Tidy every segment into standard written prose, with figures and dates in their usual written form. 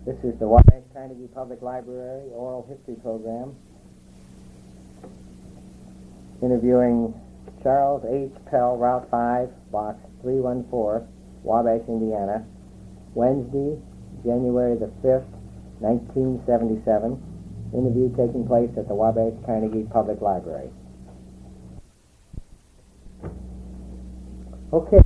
This is the Wabash Carnegie Public Library Oral History Program, interviewing Charles H. Pell, Route 5, Box 314, Wabash, Indiana, Wednesday, January the 5th, 1977. Interview taking place at the Wabash Carnegie Public Library. Okay,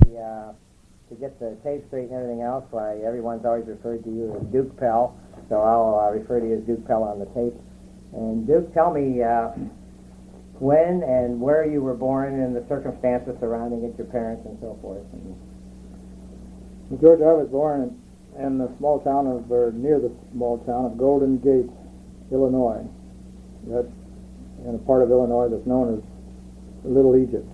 to get the tape straight and everything else, why everyone's always referred to you as Duke Pell, so I'll refer to you as Duke Pell on the tape. And Duke, tell me when and where you were born and the circumstances surrounding it, your parents and so forth. George, I was born in the small town of, or near the small town of Golden Gate, Illinois. That's in a part of Illinois that's known as Little Egypt.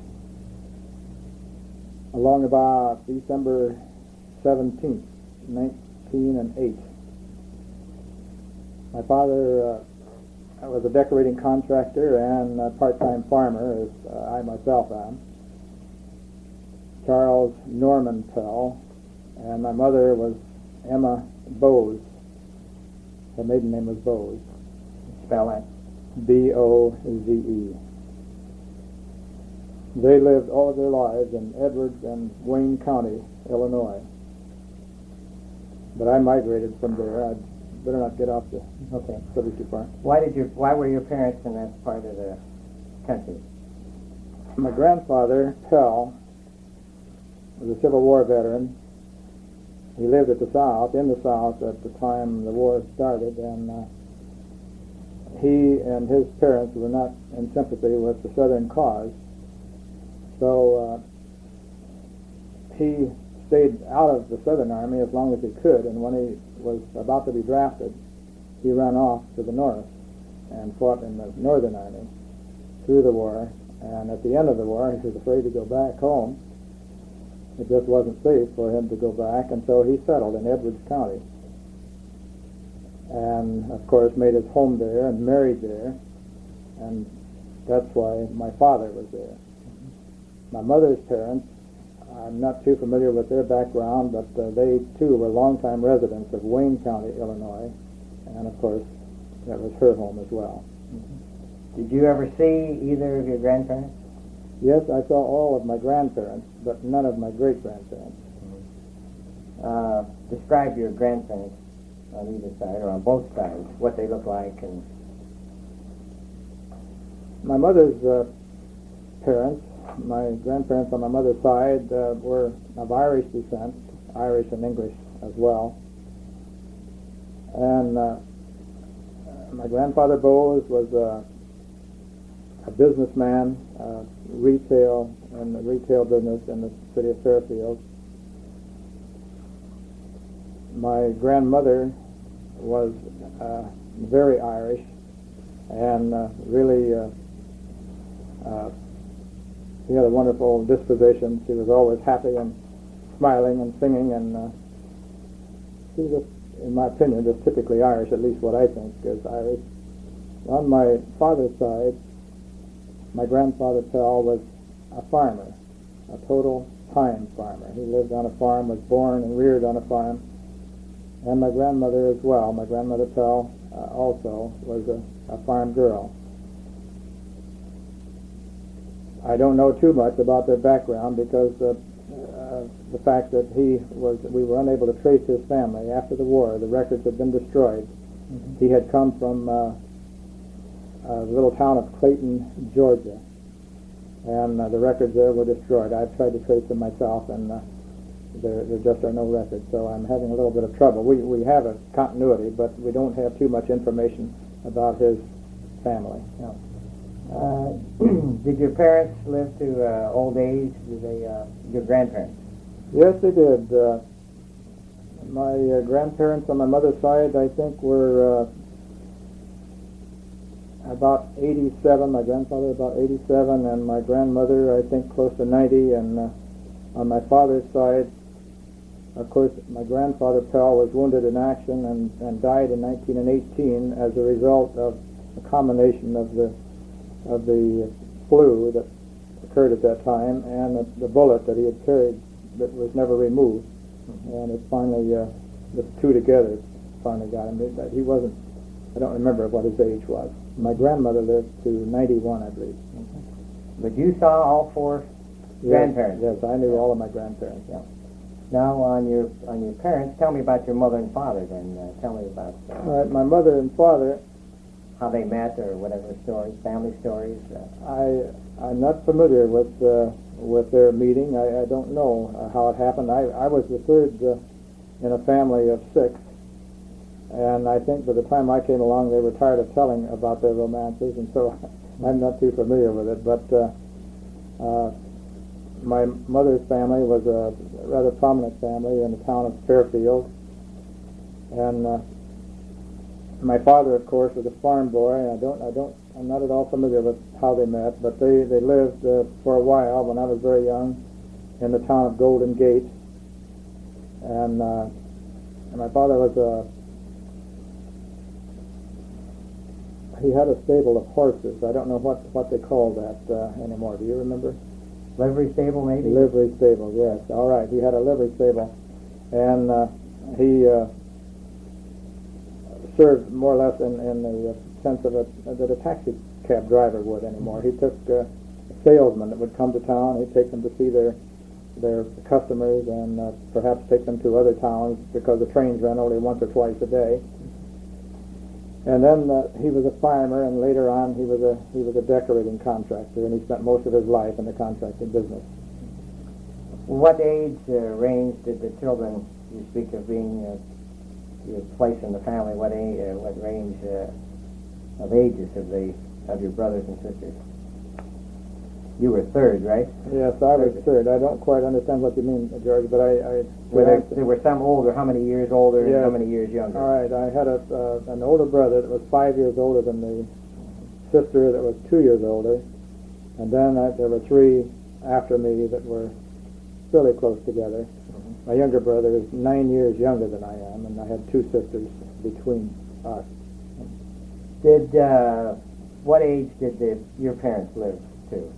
Along about December 17th, 1908. My father was a decorating contractor and a part-time farmer, as I myself am. Charles Norman Pell, and my mother was Emma Boze. Her maiden name was Boze. Spell that. B-O-Z-E. They lived all of their lives in Edwards and Wayne County, Illinois. But I migrated from there. I'd better not get off the subject too far. Why were your parents in that part of the country? My grandfather, Pell, was a Civil War veteran. He lived at the South, in the South at the time the war started, and he and his parents were not in sympathy with the Southern cause. So he stayed out of the Southern Army as long as he could, and when he was about to be drafted, he ran off to the north and fought in the Northern Army through the war. And at the end of the war, he was afraid to go back home. It just wasn't safe for him to go back, and so he settled in Edwards County. And, of course, made his home there and married there, and that's why my father was there. My mother's parents, I'm not too familiar with their background, but they, too, were longtime residents of Wayne County, Illinois, and, of course, that was her home as well. Did you ever see either of your grandparents? Yes, I saw all of my grandparents, but none of my great-grandparents. Describe your grandparents on either side, or on both sides, what they look like. And my mother's parents, my grandparents on my mother's side, were of Irish descent, Irish and English as well. And my grandfather Boze was a businessman, retail, in the retail business in the city of Fairfield. My grandmother was very Irish and really she had a wonderful disposition. She was always happy and smiling and singing, and she was, in my opinion, just typically Irish, at least what I think is Irish. On my father's side, my grandfather Pell was a farmer, a total time farmer. He lived on a farm, was born and reared on a farm, and my grandmother as well. My grandmother Pell also was a farm girl. I don't know too much about their background because the fact that we were unable to trace his family after the war. The records had been destroyed. Mm-hmm. He had come from a little town of Clayton, Georgia, and the records there were destroyed. I've tried to trace them myself, and there just are no records, so I'm having a little bit of trouble. We have a continuity, but we don't have too much information about his family. No. Did your parents live to old age? Your grandparents? Yes, they did. My grandparents on my mother's side, I think, were about 87. My grandfather about 87, and my grandmother, I think, close to 90. And on my father's side, of course, my grandfather Pell was wounded in action and died in 1918 as a result of a combination of the flu that occurred at that time and the bullet that he had carried that was never removed. And it's finally the two together. finally got him. He wasn't, I don't remember what his age was. My grandmother lived to 91, I believe. But you saw all four grandparents? Yes, I knew all of my grandparents. Yeah. Now, on your parents, tell me about your mother and father then. Tell me about All right, my mother and father, how they met or whatever stories, family stories. I'm not familiar with their meeting. I don't know how it happened. I was the third in a family of 6, and I think by the time I came along, they were tired of telling about their romances, and so I'm not too familiar with it. But my mother's family was a rather prominent family in the town of Fairfield, and my father, of course, was a farm boy. I'm not at all familiar with how they met, but they lived for a while when I was very young in the town of Golden Gate, and my father was he had a stable of horses. I don't know what they call that anymore. Do you remember? Livery stable, maybe? Livery stable, yes. All right. He had a livery stable, and he served more or less in the sense of that a taxi cab driver would anymore. He took salesmen that would come to town. He'd take them to see their customers and perhaps take them to other towns because the trains ran only once or twice a day. And then he was a farmer, and later on he was a decorating contractor, and he spent most of his life in the contracting business. What age range did the children, you speak of being your place in the family, what range of ages of your brothers and sisters? You were third, right? Yes, I was third. I don't quite understand what you mean, George, but there were some older. How many years older and how many years younger? All right, I had an older brother that was 5 years older than the sister that was 2 years older, and then there were 3 after me that were fairly close together. Mm-hmm. My younger brother is 9 years younger than I am, and I had 2 sisters between us. What age did your parents live to?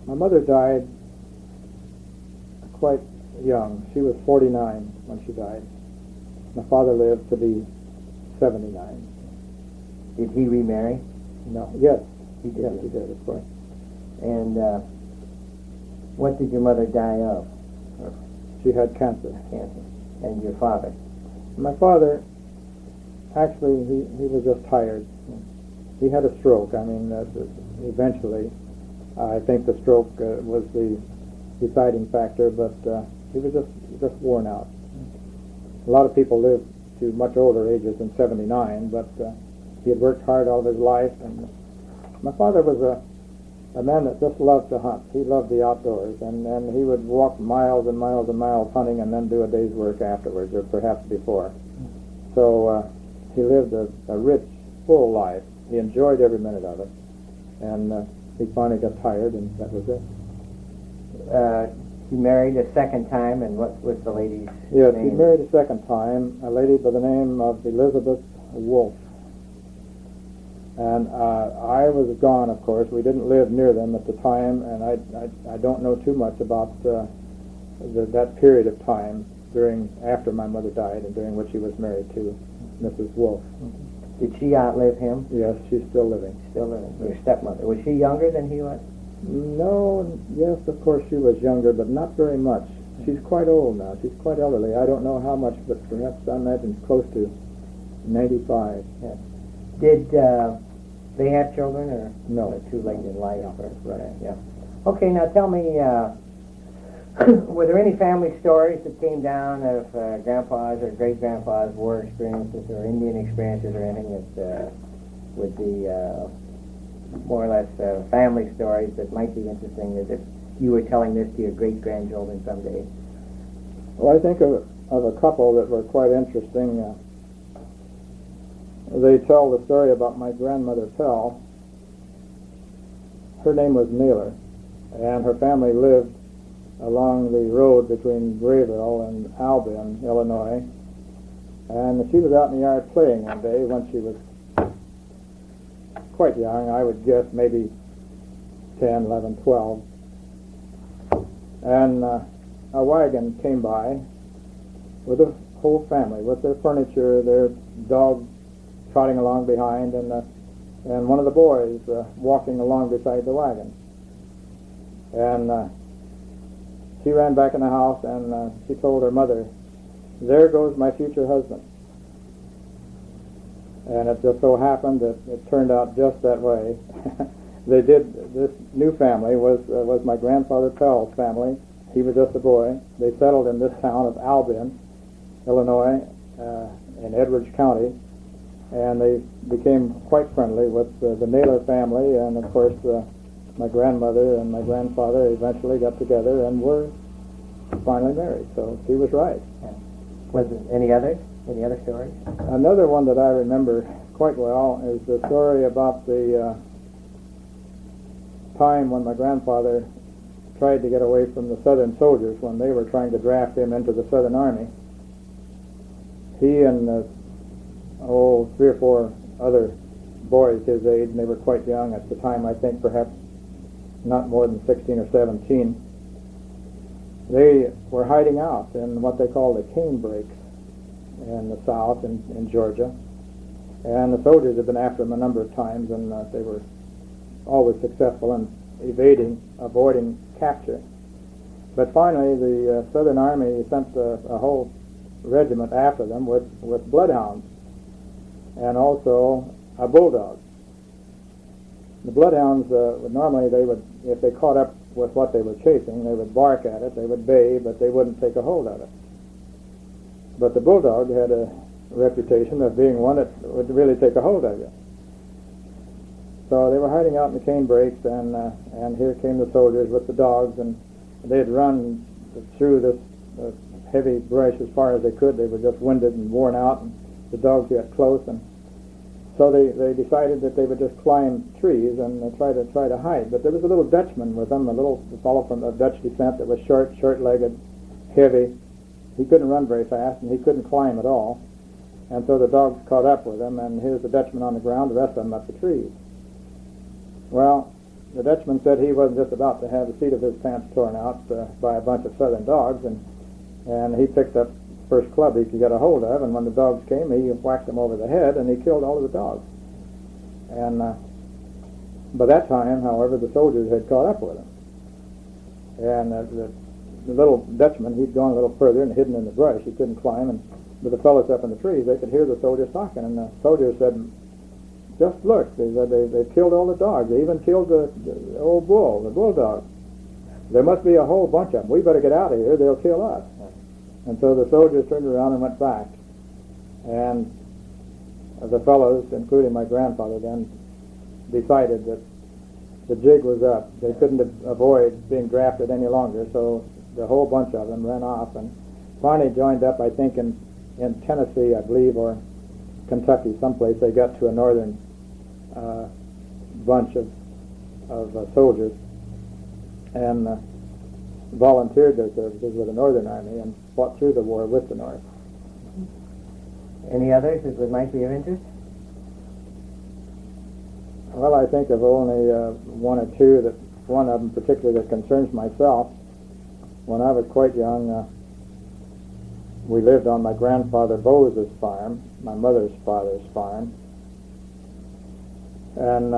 My mother died quite young. She was 49 when she died. My father lived to be 79. Did he remarry? No. Yes. He did. Yes, he did, of course. And what did your mother die of? She had cancer. Cancer. And your father? My father, actually, he was just tired. He had a stroke. I mean, eventually, I think the stroke was the deciding factor, but he was just worn out. A lot of people live to much older ages than 79, but he had worked hard all of his life. And my father was a man that just loved to hunt. He loved the outdoors, and he would walk miles and miles and miles hunting and then do a day's work afterwards, or perhaps before. So he lived a rich, full life. He enjoyed every minute of it, and he finally got tired, and that was it. He married a second time, and what was the lady's Yes, name? he married a second time, a lady by the name of Elizabeth Wolfe. And I was gone, of course. We didn't live near them at the time, and I don't know too much about that period of time after my mother died and during which he was married to Mrs. Wolfe. Did she outlive him? Yes, she's still living. Still living. Your stepmother. Was she younger than he was? No, yes, of course she was younger, but not very much. She's quite old now. She's quite elderly. I don't know how much, but perhaps I imagine close to 95. Yeah. Did they have children, or no? Too late in life? No, Right. Yeah. Okay. Now tell me, were there any family stories that came down of grandpa's or great grandpa's war experiences or Indian experiences or anything that would be more or less family stories that might be interesting, as if you were telling this to your great grandchildren someday? Well, I think of a couple that were quite interesting. They tell the story about my grandmother Pell. Her name was Naylor, and her family lived along the road between Grayville and Albion, Illinois. And she was out in the yard playing one day when she was quite young. I would guess maybe 10, 11, 12. And a wagon came by with a whole family with their furniture, their dog trotting along behind, and one of the boys walking along beside the wagon. And she ran back in the house, and she told her mother, "There goes my future husband." And it just so happened that it turned out just that way. This new family was my grandfather Pell's family. He was just a boy. They settled in this town of Albion, Illinois, in Edwards County, and they became quite friendly with the Naylor family, and of course my grandmother and my grandfather eventually got together and were finally married. So she was right. Was there any other stories? Another one that I remember quite well is the story about the time when my grandfather tried to get away from the Southern soldiers when they were trying to draft him into the Southern Army. He and 3 or 4 other boys his age, and they were quite young at the time, I think perhaps not more than 16 or 17. They were hiding out in what they call the cane breaks in the South, in Georgia. And the soldiers had been after them a number of times, and they were always successful in avoiding capture. But finally, the Southern Army sent a whole regiment after them with bloodhounds and also a bulldog. The bloodhounds normally if they caught up with what they were chasing, they would bark at it, they would bay, but they wouldn't take a hold of it. But the bulldog had a reputation of being one that would really take a hold of you. So they were hiding out in the cane breaks, and here came the soldiers with the dogs, and they had run through this heavy brush as far as they could. They were just winded and worn out, and the dogs got close, and so they decided that they would just climb trees and try to hide. But there was a little Dutchman with them, a little fellow from of Dutch descent that was short-legged, heavy. He couldn't run very fast, and he couldn't climb at all. And so the dogs caught up with him, and here's the Dutchman on the ground, the rest of them up the trees. Well, the Dutchman said he wasn't just about to have the seat of his pants torn out by a bunch of Southern dogs, and he picked up the first club he could get a hold of, and when the dogs came, he whacked them over the head, and he killed all of the dogs. And by that time, however, the soldiers had caught up with him. And the little Dutchman, he'd gone a little further and hidden in the brush. He couldn't climb, and with the fellows up in the trees, they could hear the soldiers talking, and the soldiers said, "Just look, they killed all the dogs. They even killed the old bull, the bulldog. There must be a whole bunch of them. We better get out of here. They'll kill us." And so the soldiers turned around and went back. And the fellows, including my grandfather then, decided that the jig was up. They couldn't avoid being drafted any longer, so the whole bunch of them ran off and finally joined up, I think, in Tennessee, I believe, or Kentucky, someplace. They got to a northern bunch of soldiers and volunteered their services with the Northern Army and fought through the war with the North. Any others that might be of interest? Well, I think of only one or two, that one of them particularly that concerns myself. When I was quite young, we lived on my grandfather Boze's farm, my mother's father's farm, and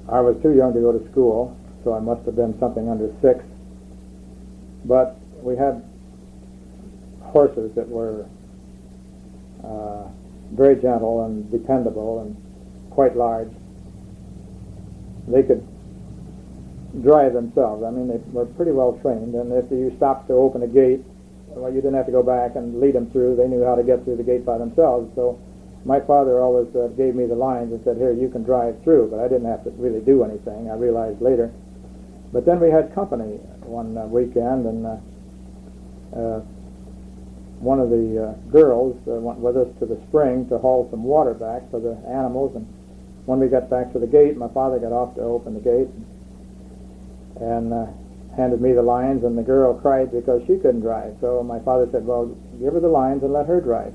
I was too young to go to school, so I must have been something under 6. But we had horses that were very gentle and dependable and quite large. They could drive themselves. I mean, they were pretty well trained, and if you stopped to open a gate, well, you didn't have to go back and lead them through. They knew how to get through the gate by themselves. So my father always gave me the lines and said, "Here, you can drive through," but I didn't have to really do anything. I realized later. But then we had company one weekend, and one of the girls went with us to the spring to haul some water back for the animals. And when we got back to the gate, my father got off to open the gate and handed me the lines, and the girl cried because she couldn't drive. So my father said, "Well, give her the lines and let her drive."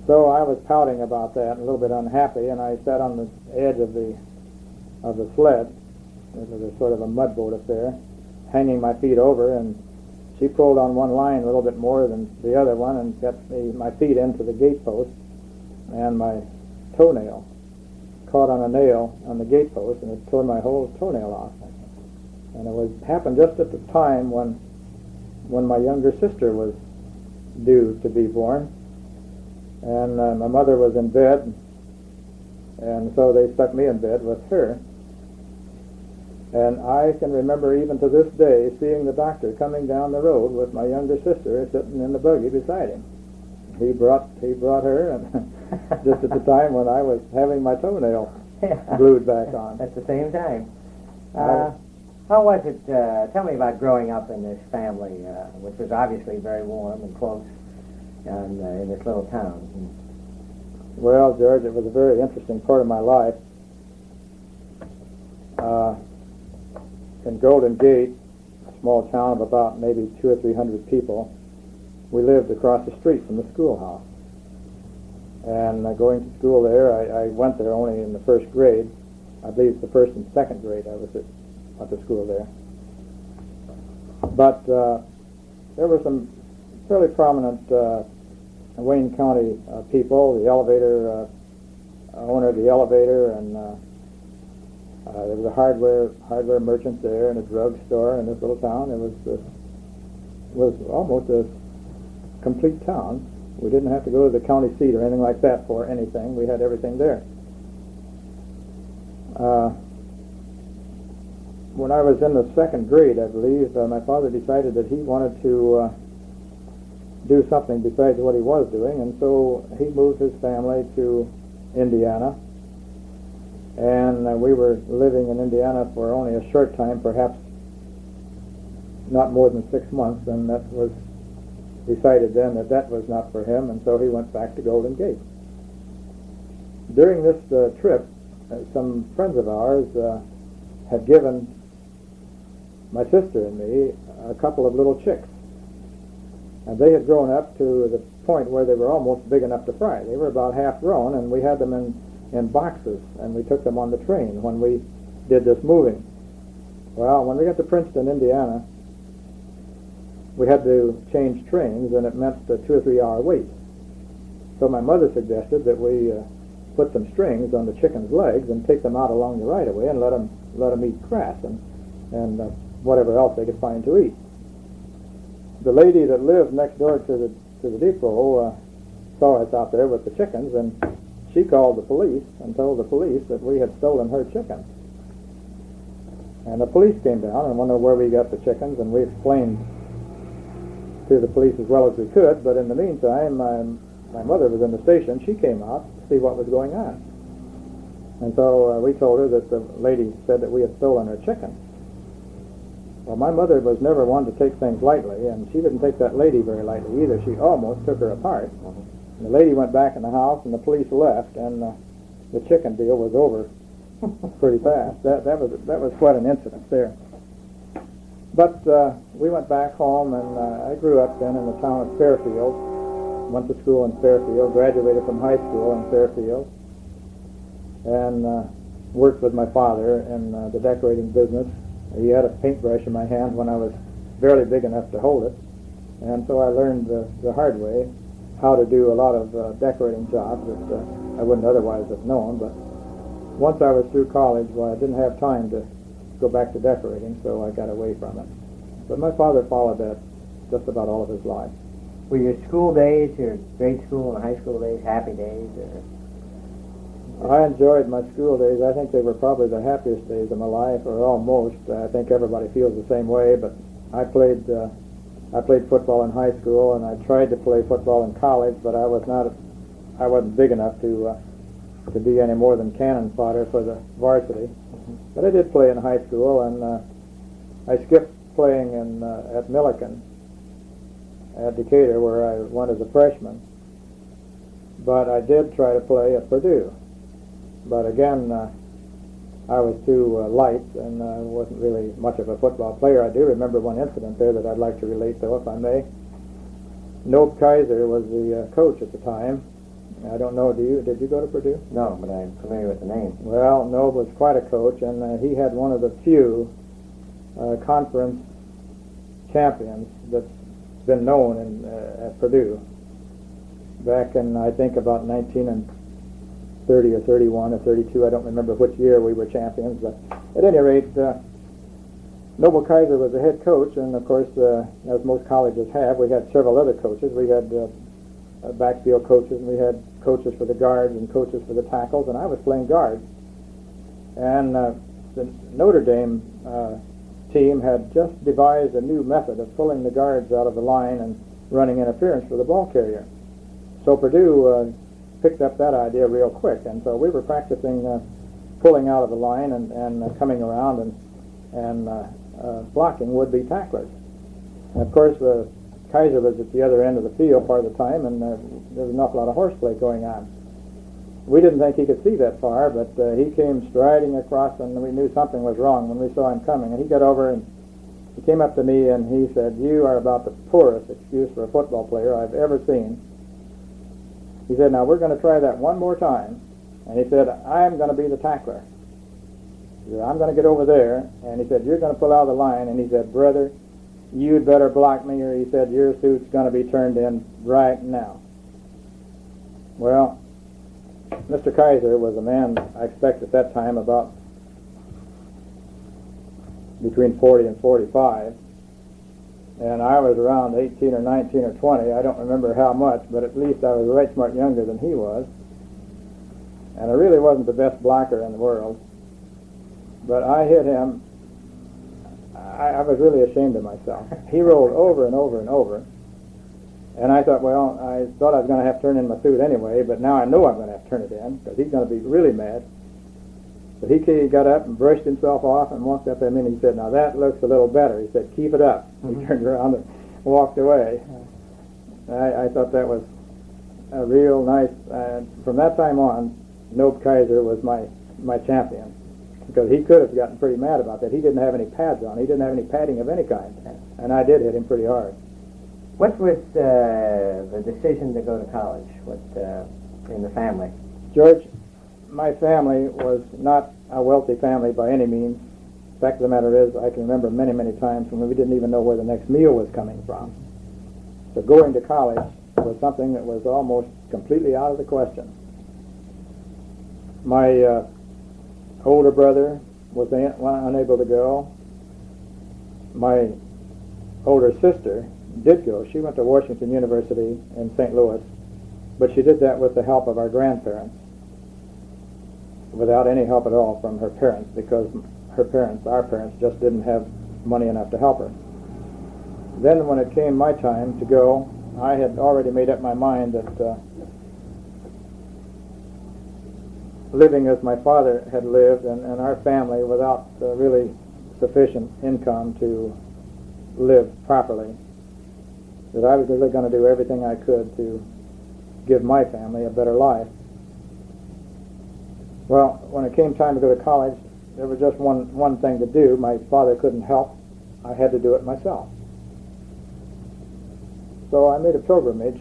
So I was pouting about that and a little bit unhappy, and I sat on the edge of the sled. It was a sort of a mud boat up there, hanging my feet over, and she pulled on one line a little bit more than the other one and got my feet into the gate post, and my toenail caught on a nail on the gate post, and it tore my whole toenail off. And it happened just at the time when my younger sister was due to be born, and my mother was in bed, and so they stuck me in bed with her. And I can remember even to this day seeing the doctor coming down the road with my younger sister sitting in the buggy beside him. He brought her, and just at the time when I was having my toenail glued back on. At the same time. How was it? Tell me about growing up in this family, which was obviously very warm and close, and in this little town. Well, George, it was a very interesting part of my life. In Golden Gate, a small town of about maybe 200 or 300 people, we lived across the street from the schoolhouse. And going to school there, I went there only in the first grade. I believe it's the first and second grade I was at the school there. But there were some fairly prominent Wayne County people, the elevator owner of the elevator, and there was a hardware merchant there, and a drug store in this little town. It was almost a complete town. We didn't have to go to the county seat or anything like that for anything. We had everything there. When I was in the second grade, I believe, my father decided that he wanted to do something besides what he was doing, and so he moved his family to Indiana. And we were living in Indiana for only a short time, perhaps not more than 6 months, and that was decided then that was not for him, and so he went back to Golden Gate. During this trip, some friends of ours had given my sister and me a couple of little chicks, and they had grown up to the point where they were almost big enough to fry. They were about half grown, and we had them in boxes, and we took them on the train when we did this moving. Well, when we got to Princeton, Indiana, we had to change trains, and it meant a 2 or 3 hour wait. So my mother suggested that we put some strings on the chickens' legs and take them out along the right of way and let them eat grass and whatever else they could find to eat. The lady that lived next door to the depot saw us out there with the chickens, and she called the police and told the police that we had stolen her chickens. And the police came down and wondered where we got the chickens, and we explained to the police as well as we could, but in the meantime, my mother was in the station. She came out to see what was going on. And so we told her that the lady said that we had stolen her chickens. Well, my mother was never one to take things lightly, and she didn't take that lady very lightly either. She almost took her apart. And the lady went back in the house, and the police left, and the chicken deal was over pretty fast. That was quite an incident there. But we went back home, and I grew up then in the town of Fairfield. Went to school in Fairfield, graduated from high school in Fairfield, and worked with my father in the decorating business. He had a paintbrush in my hand when I was barely big enough to hold it, and so I learned the hard way how to do a lot of decorating jobs that I wouldn't otherwise have known. But once I was through college, well, I didn't have time to go back to decorating, so I got away from it. But my father followed that just about all of his life. Were your school days, your grade school and high school days, happy days? I enjoyed my school days. I think they were probably the happiest days of my life, or almost. I think everybody feels the same way, but I played football in high school, and I tried to play football in college, but I wasn't big enough to be any more than cannon fodder for the varsity. But I did play in high school, and I skipped playing at Milliken at Decatur, where I went as a freshman. But I did try to play at Purdue. But again, I was too light, and wasn't really much of a football player. I do remember one incident there that I'd like to relate, though, if I may. Nope Kaiser was the coach at the time. I don't know, did you go to Purdue? No, but I'm familiar with the name. Well, Nob was quite a coach, and he had one of the few conference champions that's been known in, at Purdue. Back in, I think, about 1930 or 31 or 32, I don't remember which year we were champions, but at any rate, Noble Kaiser was the head coach, and of course, as most colleges have, we had several other coaches. We had backfield coaches, and we had coaches for the guards and coaches for the tackles, and I was playing guard. And the Notre Dame team had just devised a new method of pulling the guards out of the line and running interference for the ball carrier. So Purdue picked up that idea real quick, and so we were practicing pulling out of the line and coming around and blocking would-be tacklers. And of course, Kaiser was at the other end of the field part of the time, and there was an awful lot of horseplay going on. We didn't think he could see that far, but he came striding across, and we knew something was wrong when we saw him coming. And he got over and he came up to me and he said, "You are about the poorest excuse for a football player I've ever seen." He said, "Now we're going to try that one more time." And he said, "I'm going to be the tackler. He said, I'm going to get over there." And he said, "You're going to pull out of the line." And he said, "Brother, you'd better block me," or he said, "your suit's going to be turned in right now." Well, Mr. Kaiser was a man, I expect at that time, about between 40 and 45. And I was around 18 or 19 or 20. I don't remember how much, but at least I was right smart younger than he was. And I really wasn't the best blocker in the world. But I hit him. I was really ashamed of myself. He rolled over and over and over. And I thought, well, I thought I was going to have to turn in my suit anyway, but now I know I'm going to have to turn it in because he's going to be really mad. But he got up and brushed himself off and walked up at me and he said, "Now that looks a little better." He said, "Keep it up." Mm-hmm. He turned around and walked away. I thought that was a real nice, from that time on, Noble Kaiser was my champion because he could have gotten pretty mad about that. He didn't have any pads on. He didn't have any padding of any kind. And I did hit him pretty hard. What was the decision to go to college in the family? George, my family was not a wealthy family by any means. The fact of the matter is, I can remember many, many times when we didn't even know where the next meal was coming from. So going to college was something that was almost completely out of the question. My older brother was unable to go. My older sister did go. She went to Washington University in St. Louis, but she did that with the help of our grandparents, without any help at all from her parents, because our parents, just didn't have money enough to help her. Then when it came my time to go, I had already made up my mind that living as my father had lived and our family without really sufficient income to live properly, that I was really going to do everything I could to give my family a better life. Well, when it came time to go to college, there was just one thing to do. My father couldn't help. I had to do it myself. So I made a pilgrimage.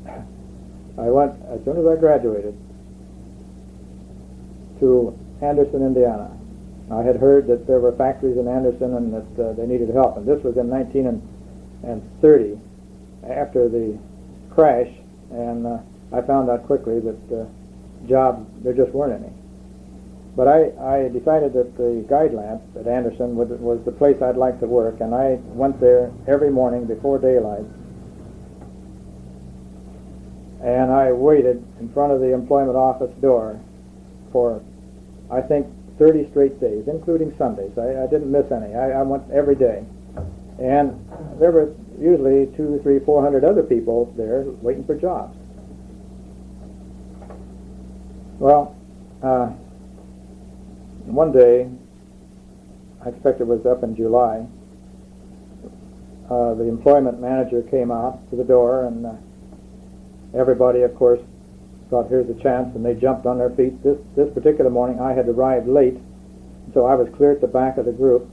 I went, as soon as I graduated, to Anderson, Indiana. I had heard that there were factories in Anderson and that they needed help. And this was in 1930, after the crash, and I found out quickly that jobs, there just weren't any. But I decided that the guide lamp at Anderson was the place I'd like to work, and I went there every morning before daylight. And I waited in front of the employment office door for, I think, 30 straight days, including Sundays. I didn't miss any. I went every day. And there were usually 200, 300, 400 other people there waiting for jobs. Well, one day, I expect it was up in July, the employment manager came out to the door, and everybody, of course, thought, here's a chance, and they jumped on their feet. This particular morning, I had arrived late, so I was clear at the back of the group,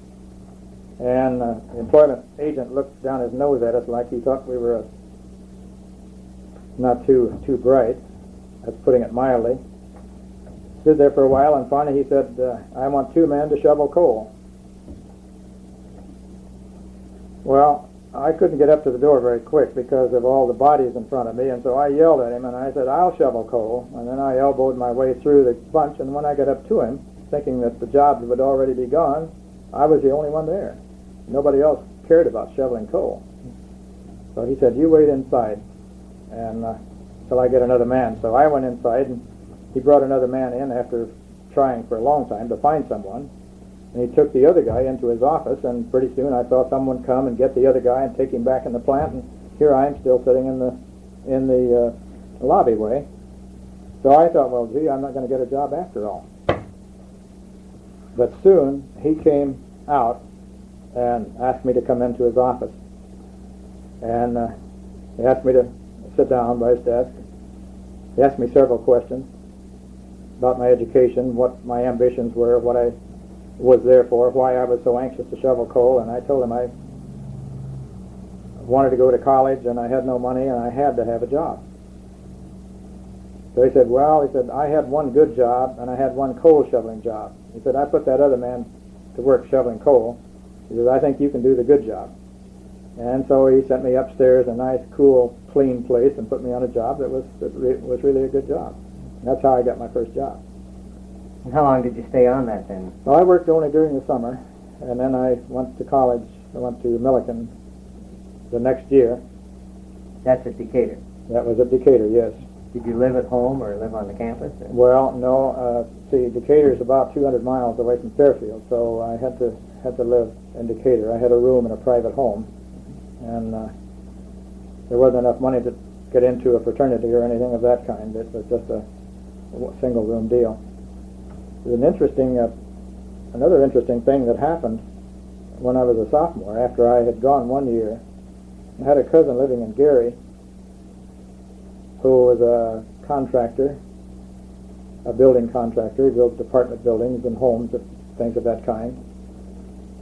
and the employment agent looked down his nose at us like he thought we were not too bright. That's putting it mildly. Stood there for a while, and finally he said, I want 2 men to shovel coal. Well, I couldn't get up to the door very quick because of all the bodies in front of me, and so I yelled at him, and I said, "I'll shovel coal." And then I elbowed my way through the bunch, and when I got up to him, thinking that the jobs would already be gone, I was the only one there. Nobody else cared about shoveling coal. So he said, "You wait inside and till I get another man." So I went inside, and he brought another man in after trying for a long time to find someone. And he took the other guy into his office, and pretty soon I saw someone come and get the other guy and take him back in the plant, and here I am still sitting in the lobby way. So I thought, well, gee, I'm not going to get a job after all. But soon he came out and asked me to come into his office. And he asked me to sit down by his desk. He asked me several questions about my education, what my ambitions were, what I was there for, why I was so anxious to shovel coal, and I told him I wanted to go to college and I had no money and I had to have a job. So he said, well, I had one good job and I had one coal shoveling job. He said, I put that other man to work shoveling coal. He said, I think you can do the good job. And so he sent me upstairs, a nice, cool, clean place, and put me on a job that was really a good job. And that's how I got my first job. And how long did you stay on that then? Well, I worked only during the summer, and then I went to college. I went to Millikan the next year. That's at Decatur. That was at Decatur, yes. Did you live at home or live on the campus? Or? Well, no. See, Decatur is about 200 miles away from Fairfield, so I had to live in Decatur. I had a room in a private home, and there wasn't enough money to get into a fraternity or anything of that kind. It was just a single room deal. There's another interesting thing that happened when I was a sophomore. After I had gone 1 year, I had a cousin living in Gary who was a contractor, a building contractor. He built apartment buildings and homes and things of that kind.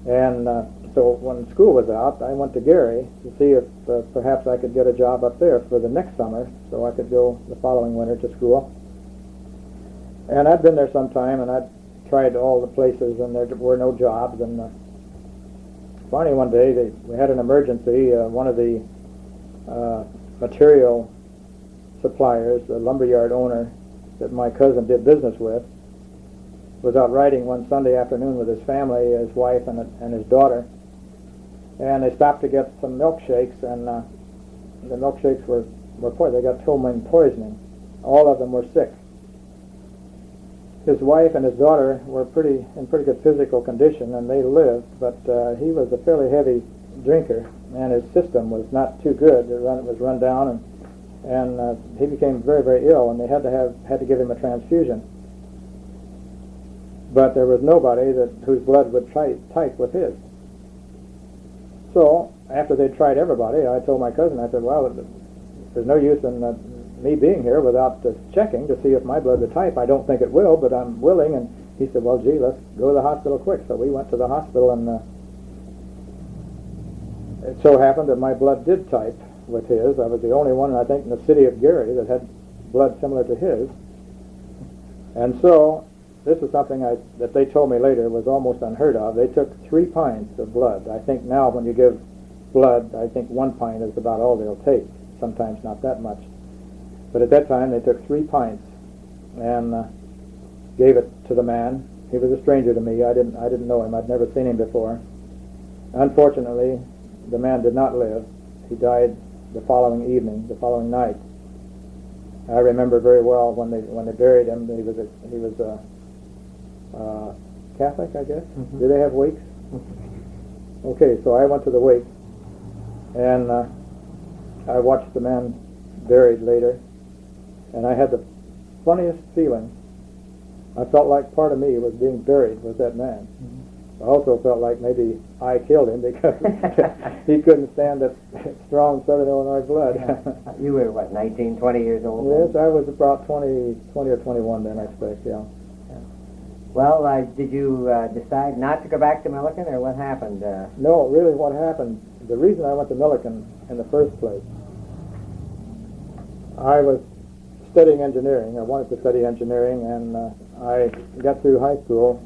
And so when school was out, I went to Gary to see if perhaps I could get a job up there for the next summer so I could go the following winter to school. And I'd been there some time, and I'd tried all the places, and there were no jobs. And finally one day we had an emergency. One of the material suppliers, the lumberyard owner that my cousin did business with, was out riding one Sunday afternoon with his family, his wife and his daughter. And they stopped to get some milkshakes, and the milkshakes were poisoned. They got ptomaine poisoning. All of them were sick. His wife and his daughter were in pretty good physical condition, and they lived, but he was a fairly heavy drinker, and his system was not too good. It was run down, and he became very, very ill, and they had to give him a transfusion. But there was nobody whose blood would type with his. So after they'd tried everybody, I told my cousin, I said, well, there's no use in me being here without checking to see if my blood would type. I don't think it will, but I'm willing. And he said, well, gee, let's go to the hospital quick. So we went to the hospital, and it so happened that my blood did type with his. I was the only one, I think, in the city of Gary that had blood similar to his. And so this is something that they told me later was almost unheard of. They took 3 pints of blood. I think now when you give blood, I think 1 pint is about all they'll take, sometimes not that much. But at that time, they took 3 pints and gave it to the man. He was a stranger to me. I didn't know him. I'd never seen him before. Unfortunately, the man did not live. He died the following night. I remember very well when they buried him. He was a Catholic, I guess. Mm-hmm. Do they have wakes? Okay, so I went to the wake, and I watched the man buried later. And I had the funniest feeling. I felt like part of me was being buried with that man. Mm-hmm. I also felt like maybe I killed him because he couldn't stand that strong Southern Illinois blood. Yeah. You were, what, 19, 20 years old? Yes, I was about 20 or 21 then, I expect, yeah. Well, did you decide not to go back to Millikan, or what happened? No, really what happened, the reason I went to Millikan in the first place, I was studying engineering. I wanted to study engineering, and I got through high school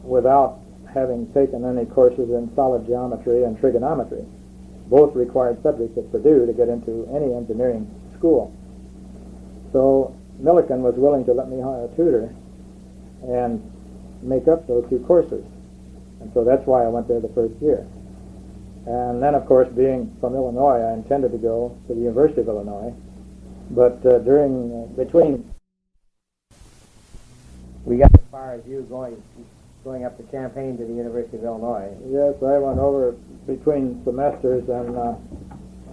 without having taken any courses in solid geometry and trigonometry, both required subjects at Purdue to get into any engineering school. So Millikan was willing to let me hire a tutor and make up those two courses. And so that's why I went there the first year. And then, of course, being from Illinois, I intended to go to the University of Illinois. But between... We got as far as you going up to Champaign to the University of Illinois. Yes, I went over between semesters, and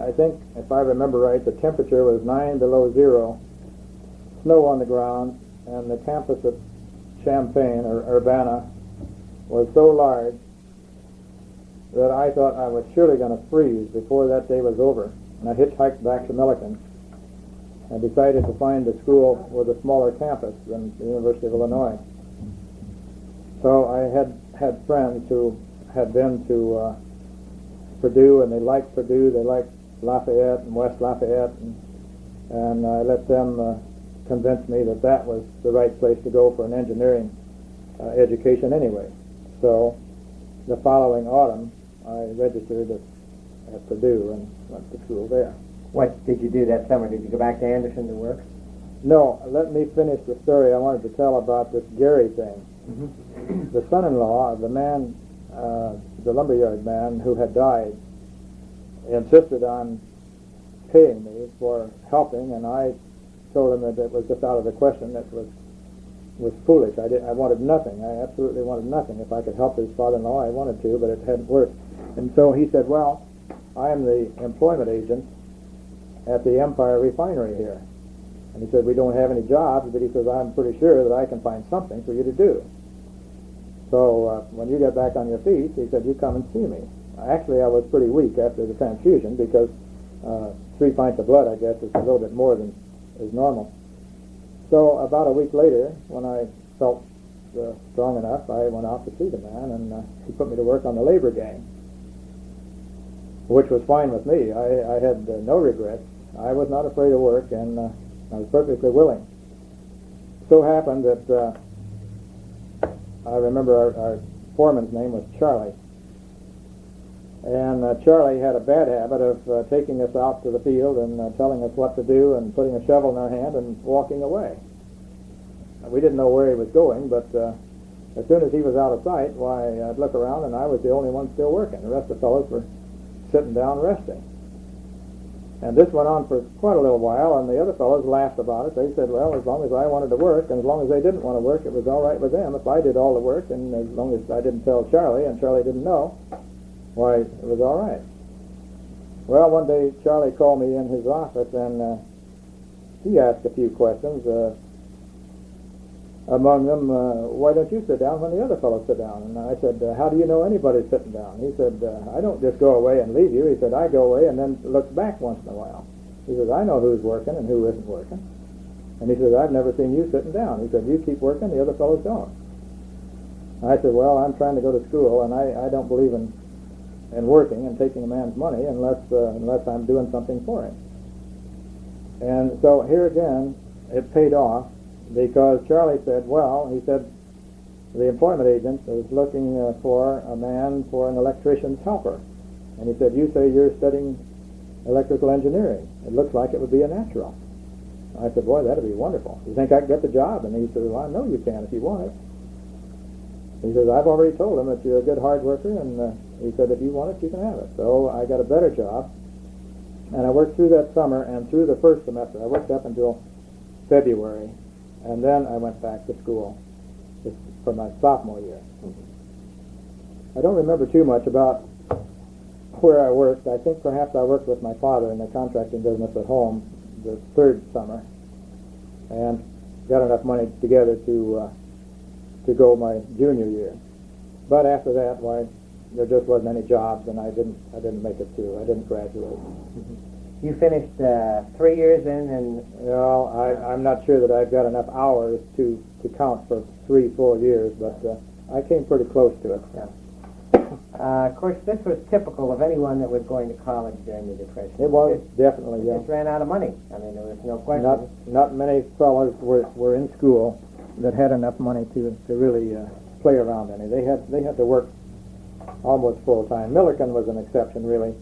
I think, if I remember right, the temperature was 9 below zero, snow on the ground, and the campus at Champaign, or Urbana, was so large that I thought I was surely going to freeze before that day was over. And I hitchhiked back to Millikan and decided to find a school with a smaller campus than the University of Illinois. So I had friends who had been to Purdue, and they liked Purdue. They liked Lafayette and West Lafayette, and I let them convince me that that was the right place to go for an engineering education anyway. So the following autumn, I registered at Purdue and went to school there. What did you do that summer? Did you go back to Anderson to work? No, let me finish the story I wanted to tell about this Gary thing. Mm-hmm. The son-in-law of the man, the lumberyard man who had died, insisted on paying me for helping, and I told him that it was just out of the question. That was foolish. I wanted nothing. I absolutely wanted nothing. If I could help his father-in-law, I wanted to, but it hadn't worked. And so he said, well, I am the employment agent at the Empire Refinery here. And he said, we don't have any jobs, but he says, I'm pretty sure that I can find something for you to do. So when you get back on your feet, he said, you come and see me. Actually, I was pretty weak after the transfusion because 3 pints of blood, I guess, is a little bit more than is normal. So about a week later, when I felt strong enough, I went out to see the man, and he put me to work on the labor gang, which was fine with me. I had no regrets. I was not afraid of work, and I was perfectly willing. So happened that I remember our foreman's name was Charlie. And Charlie had a bad habit of taking us out to the field and telling us what to do and putting a shovel in our hand and walking away. We didn't know where he was going, but as soon as he was out of sight, why, I'd look around and I was the only one still working. The rest of the fellows were sitting down resting. And this went on for quite a little while, and the other fellows laughed about it. They said, well, as long as I wanted to work, and as long as they didn't want to work, it was all right with them. If I did all the work, and as long as I didn't tell Charlie, and Charlie didn't know, why, it was all right. Well, one day Charlie called me in his office, and he asked a few questions. Among them, why don't you sit down when the other fellows sit down? And I said, how do you know anybody's sitting down? He said, I don't just go away and leave you. He said, I go away and then look back once in a while. He says, I know who's working and who isn't working. And he says, I've never seen you sitting down. He said, you keep working, the other fellows don't. I said, well, I'm trying to go to school, and I don't believe in working and taking a man's money unless I'm doing something for him. And so here again, it paid off, because Charlie said, well, he said, the employment agent is looking for a man for an electrician's helper. And he said, you say you're studying electrical engineering. It looks like it would be a natural. I said, boy, that'd be wonderful. You think I can get the job? And he said, well, I know you can if you want it. He says, I've already told him that you're a good hard worker, and he said, if you want it, you can have it. So I got a better job, and I worked through that summer and through the first semester. I worked up until February, and then I went back to school for my sophomore year. I don't remember too much about where I worked. I think perhaps I worked with my father in the contracting business at home the third summer, and got enough money together to go my junior year. But after that, why, there just wasn't any jobs, and I didn't make it through. I didn't graduate. You finished 3 years in, and well, I'm not sure that I've got enough hours to count for 3-4 years, but I came pretty close to it. Yeah. Of course, this was typical of anyone that was going to college during the Depression. It was, definitely, yeah. Just ran out of money. I mean, there was no question. Not many fellows were in school that had enough money to really play around any. They had to work almost full time. Millikan was an exception, really.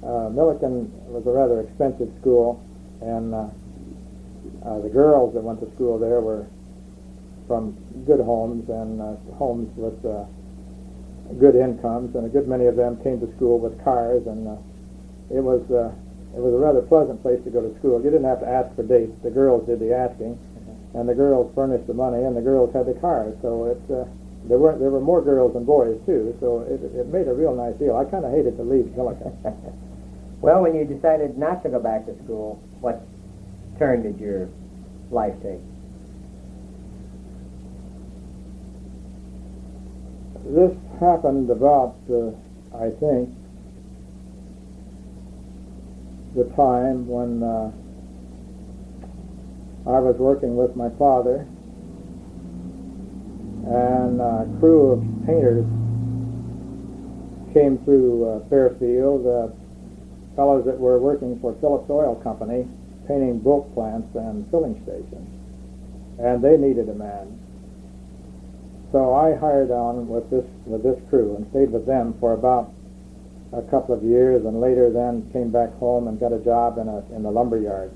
Millikan was a rather expensive school, and the girls that went to school there were from good homes and homes with good incomes, and a good many of them came to school with cars, and it was a rather pleasant place to go to school. You didn't have to ask for dates. The girls did the asking, and the girls furnished the money, and the girls had the cars. So there were more girls than boys too. So it made a real nice deal. I kind of hated to leave Millikan. Well, when you decided not to go back to school, what turn did your life take? This happened about, I think, the time when I was working with my father, and a crew of painters came through Fairfield, fellows that were working for Phillips Oil Company, painting bulk plants and filling stations, and they needed a man. So I hired on with this crew and stayed with them for about a couple of years, and later then came back home and got a job in the lumber yard.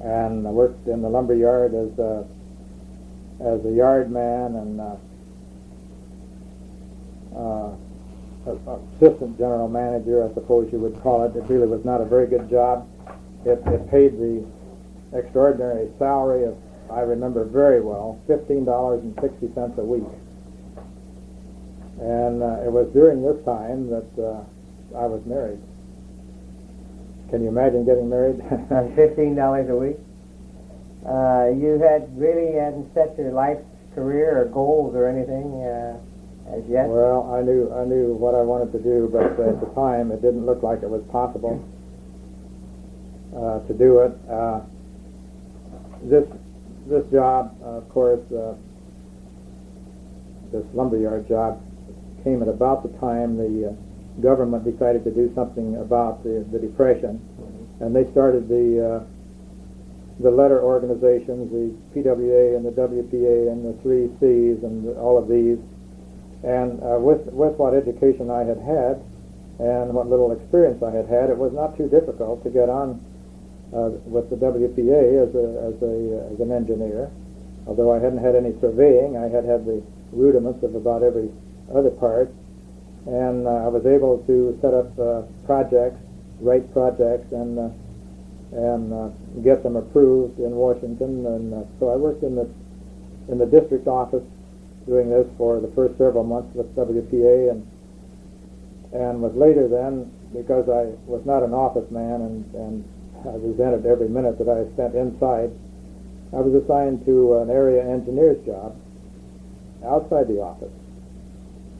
And I worked in the lumber yard as a yard man and assistant general manager, I suppose you would call it. It really was not a very good job. It paid the extraordinary salary of, I remember very well, $15.60 a week. And it was during this time that I was married. Can you imagine getting married? $15 a week? You hadn't set your life's career or goals or anything as yet? Well, I knew what I wanted to do, but at the time it didn't look like it was possible to do it. This job, of course, this lumberyard job, came at about the time the government decided to do something about the Depression, and they started the letter organizations, the PWA and the WPA and the 3 Cs and all of these. And with what education I had had and what little experience I had had, it was not too difficult to get on with the WPA as an engineer. Although I hadn't had any surveying, I had the rudiments of about every other part, and I was able to set up projects, write projects, and get them approved in Washington. And so I worked in the district office doing this for the first several months with WPA, and was later then, because I was not an office man and I resented every minute that I spent inside, I was assigned to an area engineer's job outside the office.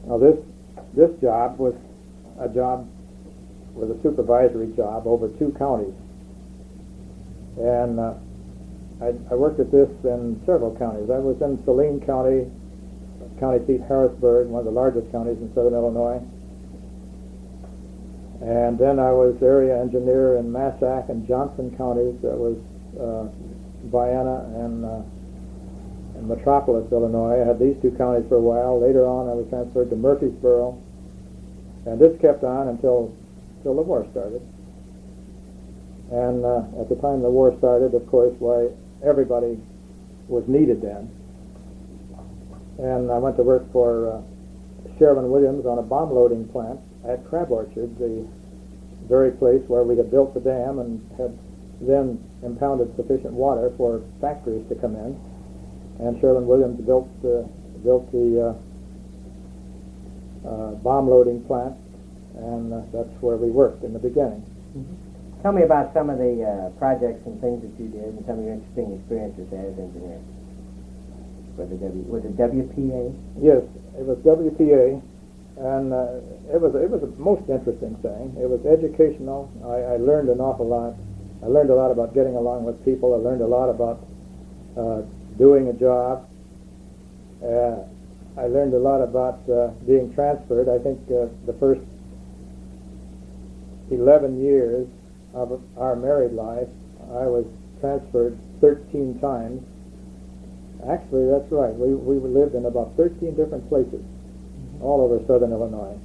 Now this job was a supervisory job over 2 counties, and I worked at this in several counties. I was in Saline County, county seat Harrisburg, one of the largest counties in southern Illinois. And then I was area engineer in Massac and Johnson counties. That was Vienna and Metropolis, Illinois. I had these 2 counties for a while. Later on, I was transferred to Murfreesboro. And this kept on until the war started. And at the time the war started, of course, everybody was needed then. And I went to work for Sherwin-Williams on a bomb loading plant at Crab Orchard, the very place where we had built the dam and had then impounded sufficient water for factories to come in. And Sherwin-Williams built the bomb loading plant, and that's where we worked in the beginning. Mm-hmm. Tell me about some of the projects and things that you did, and some of your interesting experiences as engineer. Was it WPA? Yes, it was WPA, and it was a most interesting thing. It was educational. I learned an awful lot. I learned a lot about getting along with people. I learned a lot about doing a job. I learned a lot about being transferred. I think the first 11 years of our married life, I was transferred 13 times Actually, that's right. We lived in about 13 different places all over southern Illinois.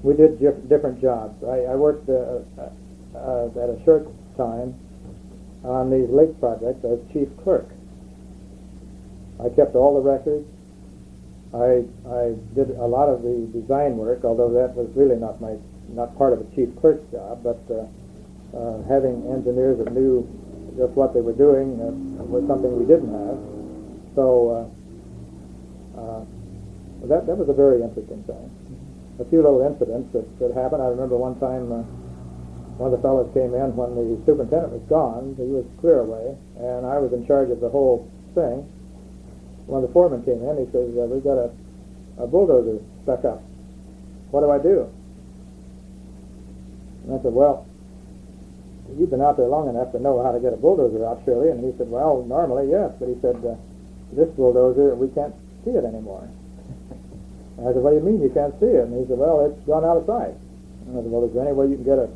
We did different jobs. I worked at a short time on these lake projects as chief clerk. I kept all the records. I did a lot of the design work, although that was really not part of a chief clerk's job, but having engineers that knew just what they were doing was something we didn't have. So that was a very interesting thing. A few little incidents that happened. I remember one time one of the fellows came in when the superintendent was gone. He was clear away, and I was in charge of the whole thing. When the foreman came in, he says, "We've got a bulldozer stuck up. What do I do?" And I said, "Well, you've been out there long enough to know how to get a bulldozer out, surely." And he said, "Well, normally, yes." But he said, "This bulldozer, we can't see it anymore." And I said, "What do you mean you can't see it?" And he said, "Well, it's gone out of sight." And I said, "Well, is there any way you can get a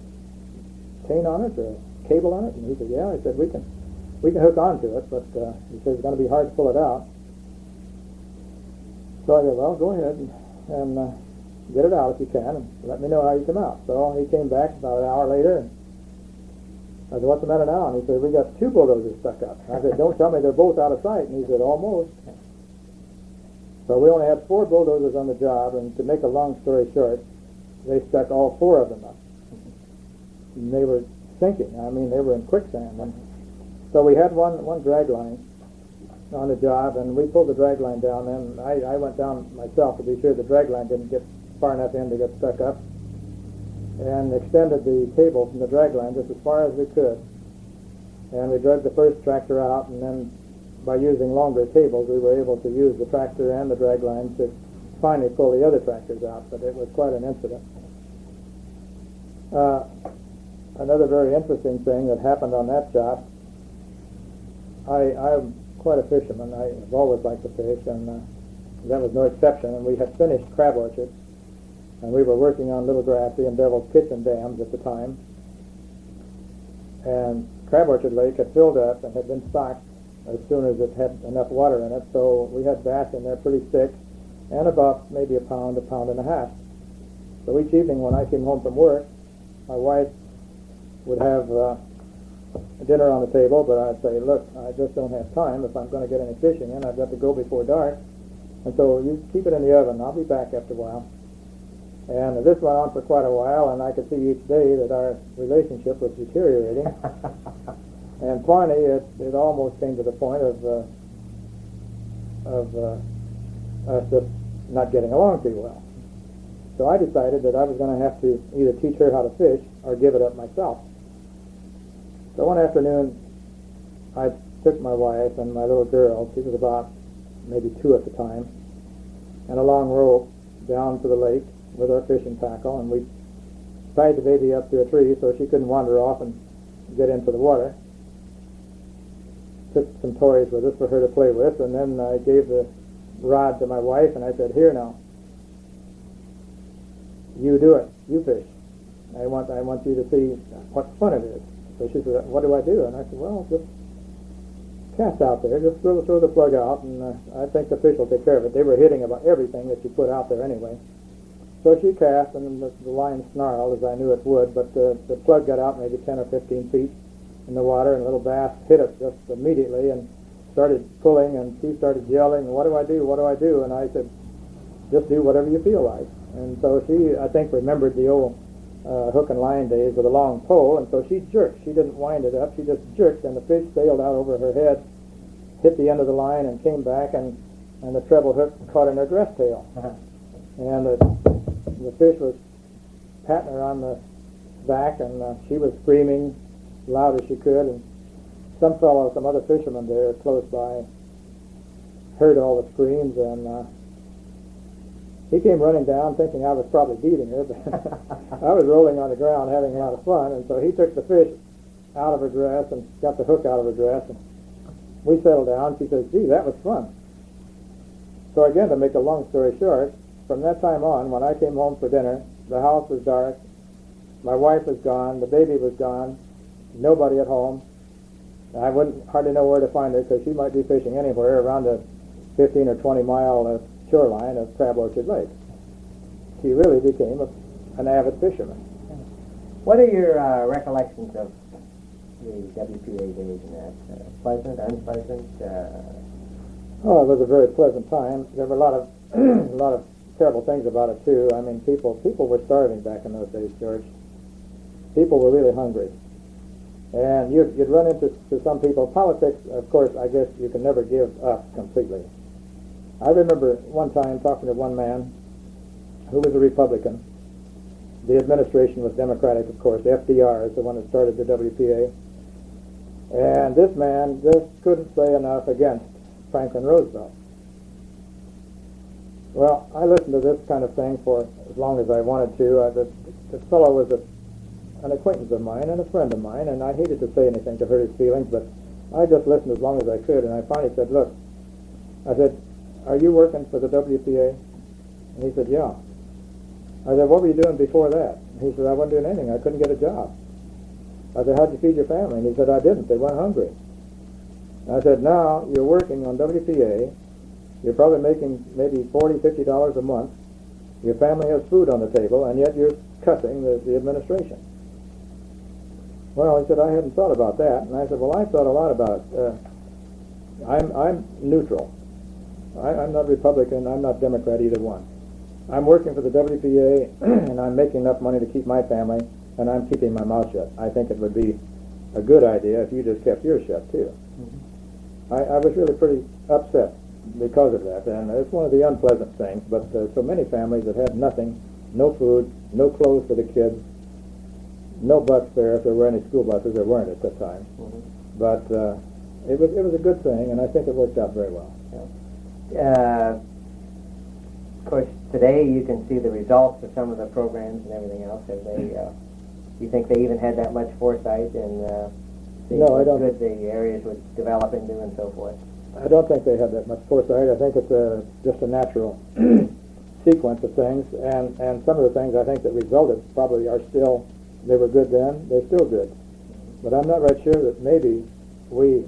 chain on it or a cable on it?" And he said, "Yeah." He said, we can hook onto it, but he said it's going to be hard to pull it out." So I said, "Well, go ahead and get it out if you can, and let me know how you come out." So he came back about an hour later, and I said, "What's the matter now?" And he said, "We got two bulldozers stuck up." And I said, "Don't tell me they're both out of sight." And he said, "Almost." So we only had 4 bulldozers on the job, and to make a long story short, they stuck all 4 of them up. And they were sinking. I mean, they were in quicksand. And so we had one drag line on the job, and we pulled the drag line down. And I went down myself to be sure the drag line didn't get far enough in to get stuck up, and extended the cable from the drag line just as far as we could. And we drug the first tractor out, and then by using longer cables, we were able to use the tractor and the drag line to finally pull the other tractors out. But it was quite an incident. Another very interesting thing that happened on that job, I'm quite a fisherman. I've always liked to fish, and that was no exception. And we had finished crab orchards, and we were working on Little Grassy and Devil's Kitchen dams at the time. And Crab Orchard Lake had filled up and had been stocked as soon as it had enough water in it, so we had bass in there pretty thick, and about maybe a pound and a half. So each evening when I came home from work, my wife would have dinner on the table, but I'd say, "Look, I just don't have time. If I'm going to get any fishing in, I've got to go before dark. And so you keep it in the oven. I'll be back after a while." And this went on for quite a while, and I could see each day that our relationship was deteriorating. And finally, it almost came to the point of us just not getting along too well. So I decided that I was going to have to either teach her how to fish or give it up myself. So one afternoon, I took my wife and my little girl, she was about maybe 2 at the time, and a long rope down to the lake with our fishing tackle, and we tied the baby up to a tree so she couldn't wander off and get into the water. Took some toys with us for her to play with, and then I gave the rod to my wife, and I said, "Here now, you do it, you fish. I want you to see what fun it is." So she said, "What do I do?" And I said, "Well, just cast out there, just throw the plug out, and I think the fish will take care of it." They were hitting about everything that you put out there anyway. So she cast, and the line snarled, as I knew it would, but the plug got out maybe 10 or 15 feet in the water, and a little bass hit it just immediately and started pulling, and she started yelling, "What do I do? What do I do?" And I said, "Just do whatever you feel like." And so she, I think, remembered the old hook and line days with a long pole, and so she jerked. She didn't wind it up. She just jerked, and the fish sailed out over her head, hit the end of the line, and came back, and the treble hook caught in her dress tail. And the fish was patting her on the back, and she was screaming loud as she could, and some other fisherman there close by heard all the screams, and he came running down thinking I was probably beating her, but I was rolling on the ground having a lot of fun, and so he took the fish out of her dress and got the hook out of her dress, and we settled down. She says, "Gee, that was fun." So again, to make a long story short, from that time on, when I came home for dinner, the house was dark, my wife was gone, the baby was gone, nobody at home. I wouldn't hardly know where to find her because she might be fishing anywhere around the 15 or 20 mile shoreline of Crab Orchard Lake. She really became an avid fisherman. What are your recollections of the WPA days and that? Pleasant, unpleasant? Oh, it was a very pleasant time. There were a lot of a lot of terrible things about it too. I mean, people were starving back in those days, George. People were really hungry, and you'd run into some people. Politics, of course, I guess you can never give up completely. I remember one time talking to one man who was a Republican. The administration was Democratic, of course. FDR is the one that started the WPA. And this man just couldn't say enough against Franklin Roosevelt. Well, I listened to this kind of thing for as long as I wanted to. The fellow was an acquaintance of mine and a friend of mine, and I hated to say anything to hurt his feelings, but I just listened as long as I could, and I finally said, look, I said, are you working for the WPA? And he said, yeah. I said, what were you doing before that? And he said, I wasn't doing anything. I couldn't get a job. I said, how'd you feed your family? And he said, I didn't. They went hungry. And I said, now you're working on WPA. You're probably making maybe $40, $50 a month. Your family has food on the table, and yet you're cussing the administration. Well, he said, I hadn't thought about that. And I said, well, I've thought a lot about it. I'm neutral. I'm not Republican. I'm not Democrat, either one. I'm working for the WPA, and I'm making enough money to keep my family, and I'm keeping my mouth shut. I think it would be a good idea if you just kept yours shut, too. Mm-hmm. I was really pretty upset because of that, and it's one of the unpleasant things, but so many families that had nothing, no food, no clothes for the kids, no bus fare if there were any school buses. There weren't at that time. Mm-hmm. But it was a good thing, and I think it worked out very well. Yeah. Of course, today you can see the results of some of the programs and everything else. Have they? You think they even had that much foresight in seeing No, I how don't. good the areas would develop into and so forth? I don't think they had that much foresight. I think it's just a natural sequence of things, and some of the things I think that resulted probably are still, they were good then, they're still good. But I'm not right sure that maybe we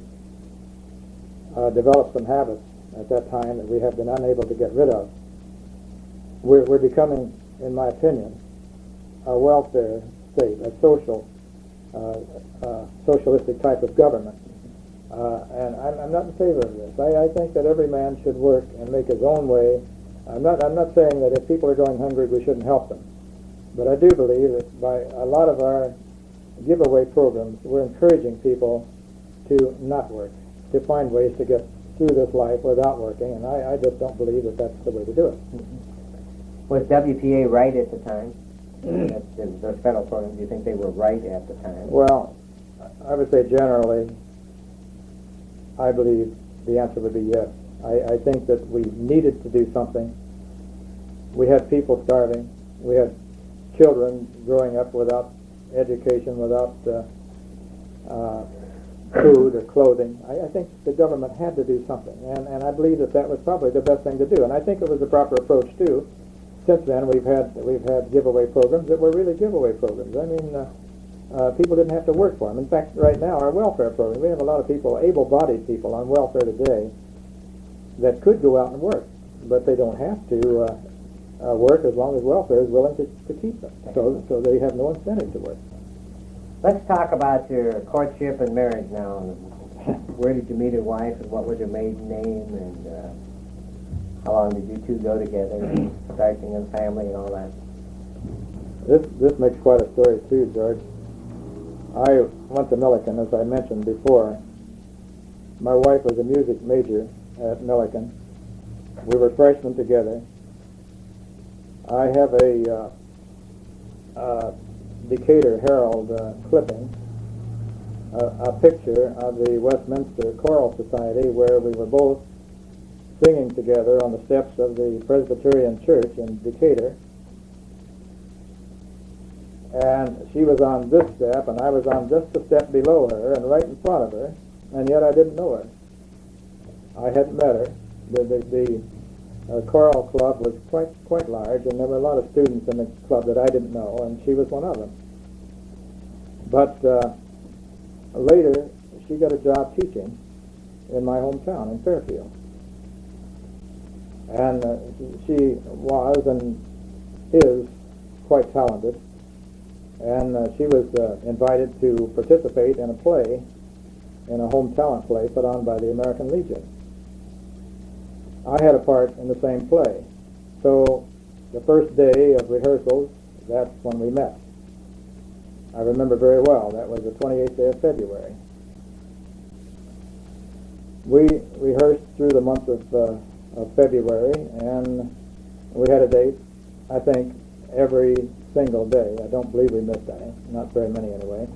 developed some habits at that time that we have been unable to get rid of. We're becoming, in my opinion, a welfare state, a socialistic type of government. And I'm not in favor of this. I think that every man should work and make his own way. I'm not saying that if people are going hungry, we shouldn't help them. But I do believe that by a lot of our giveaway programs, we're encouraging people to not work, to find ways to get through this life without working, and I just don't believe that that's the way to do it. Was WPA right at the time? Those federal programs, do you think they were right at the time? Well, I would say generally, I believe the answer would be yes. I think that we needed to do something. We had people starving. We had children growing up without education, without food or clothing. I think the government had to do something, and I believe that was probably the best thing to do. And I think it was the proper approach too. Since then, we've had giveaway programs that were really giveaway programs. I mean, people didn't have to work for them. In fact, right now, our welfare program, we have a lot of people, able-bodied people on welfare today that could go out and work, but they don't have to work as long as welfare is willing to keep them. So they have no incentive to work. Let's talk about your courtship and marriage now. Where did you meet your wife, and what was your maiden name, and how long did you two go together, and starting a family and all that? This makes quite a story too, George. I went to Millikan, as I mentioned before. My wife was a music major at Millikan. We were freshmen together. I have a Decatur Herald clipping, a picture of the Westminster Choral Society where we were both singing together on the steps of the Presbyterian Church in Decatur. And she was on this step, and I was on just a step below her and right in front of her, and yet I didn't know her. I hadn't met her. The choral club was quite large, and there were a lot of students in the club that I didn't know, and she was one of them. But later, she got a job teaching in my hometown in Fairfield. And she was and is quite talented. And she was invited to participate in a play, in a home talent play put on by the American Legion. I had a part in the same play. So the first day of rehearsals, that's when we met. I remember very well. That was the 28th day of February. We rehearsed through the month of February, and we had a date, I think, every single day. I don't believe we missed any, not very many anyway.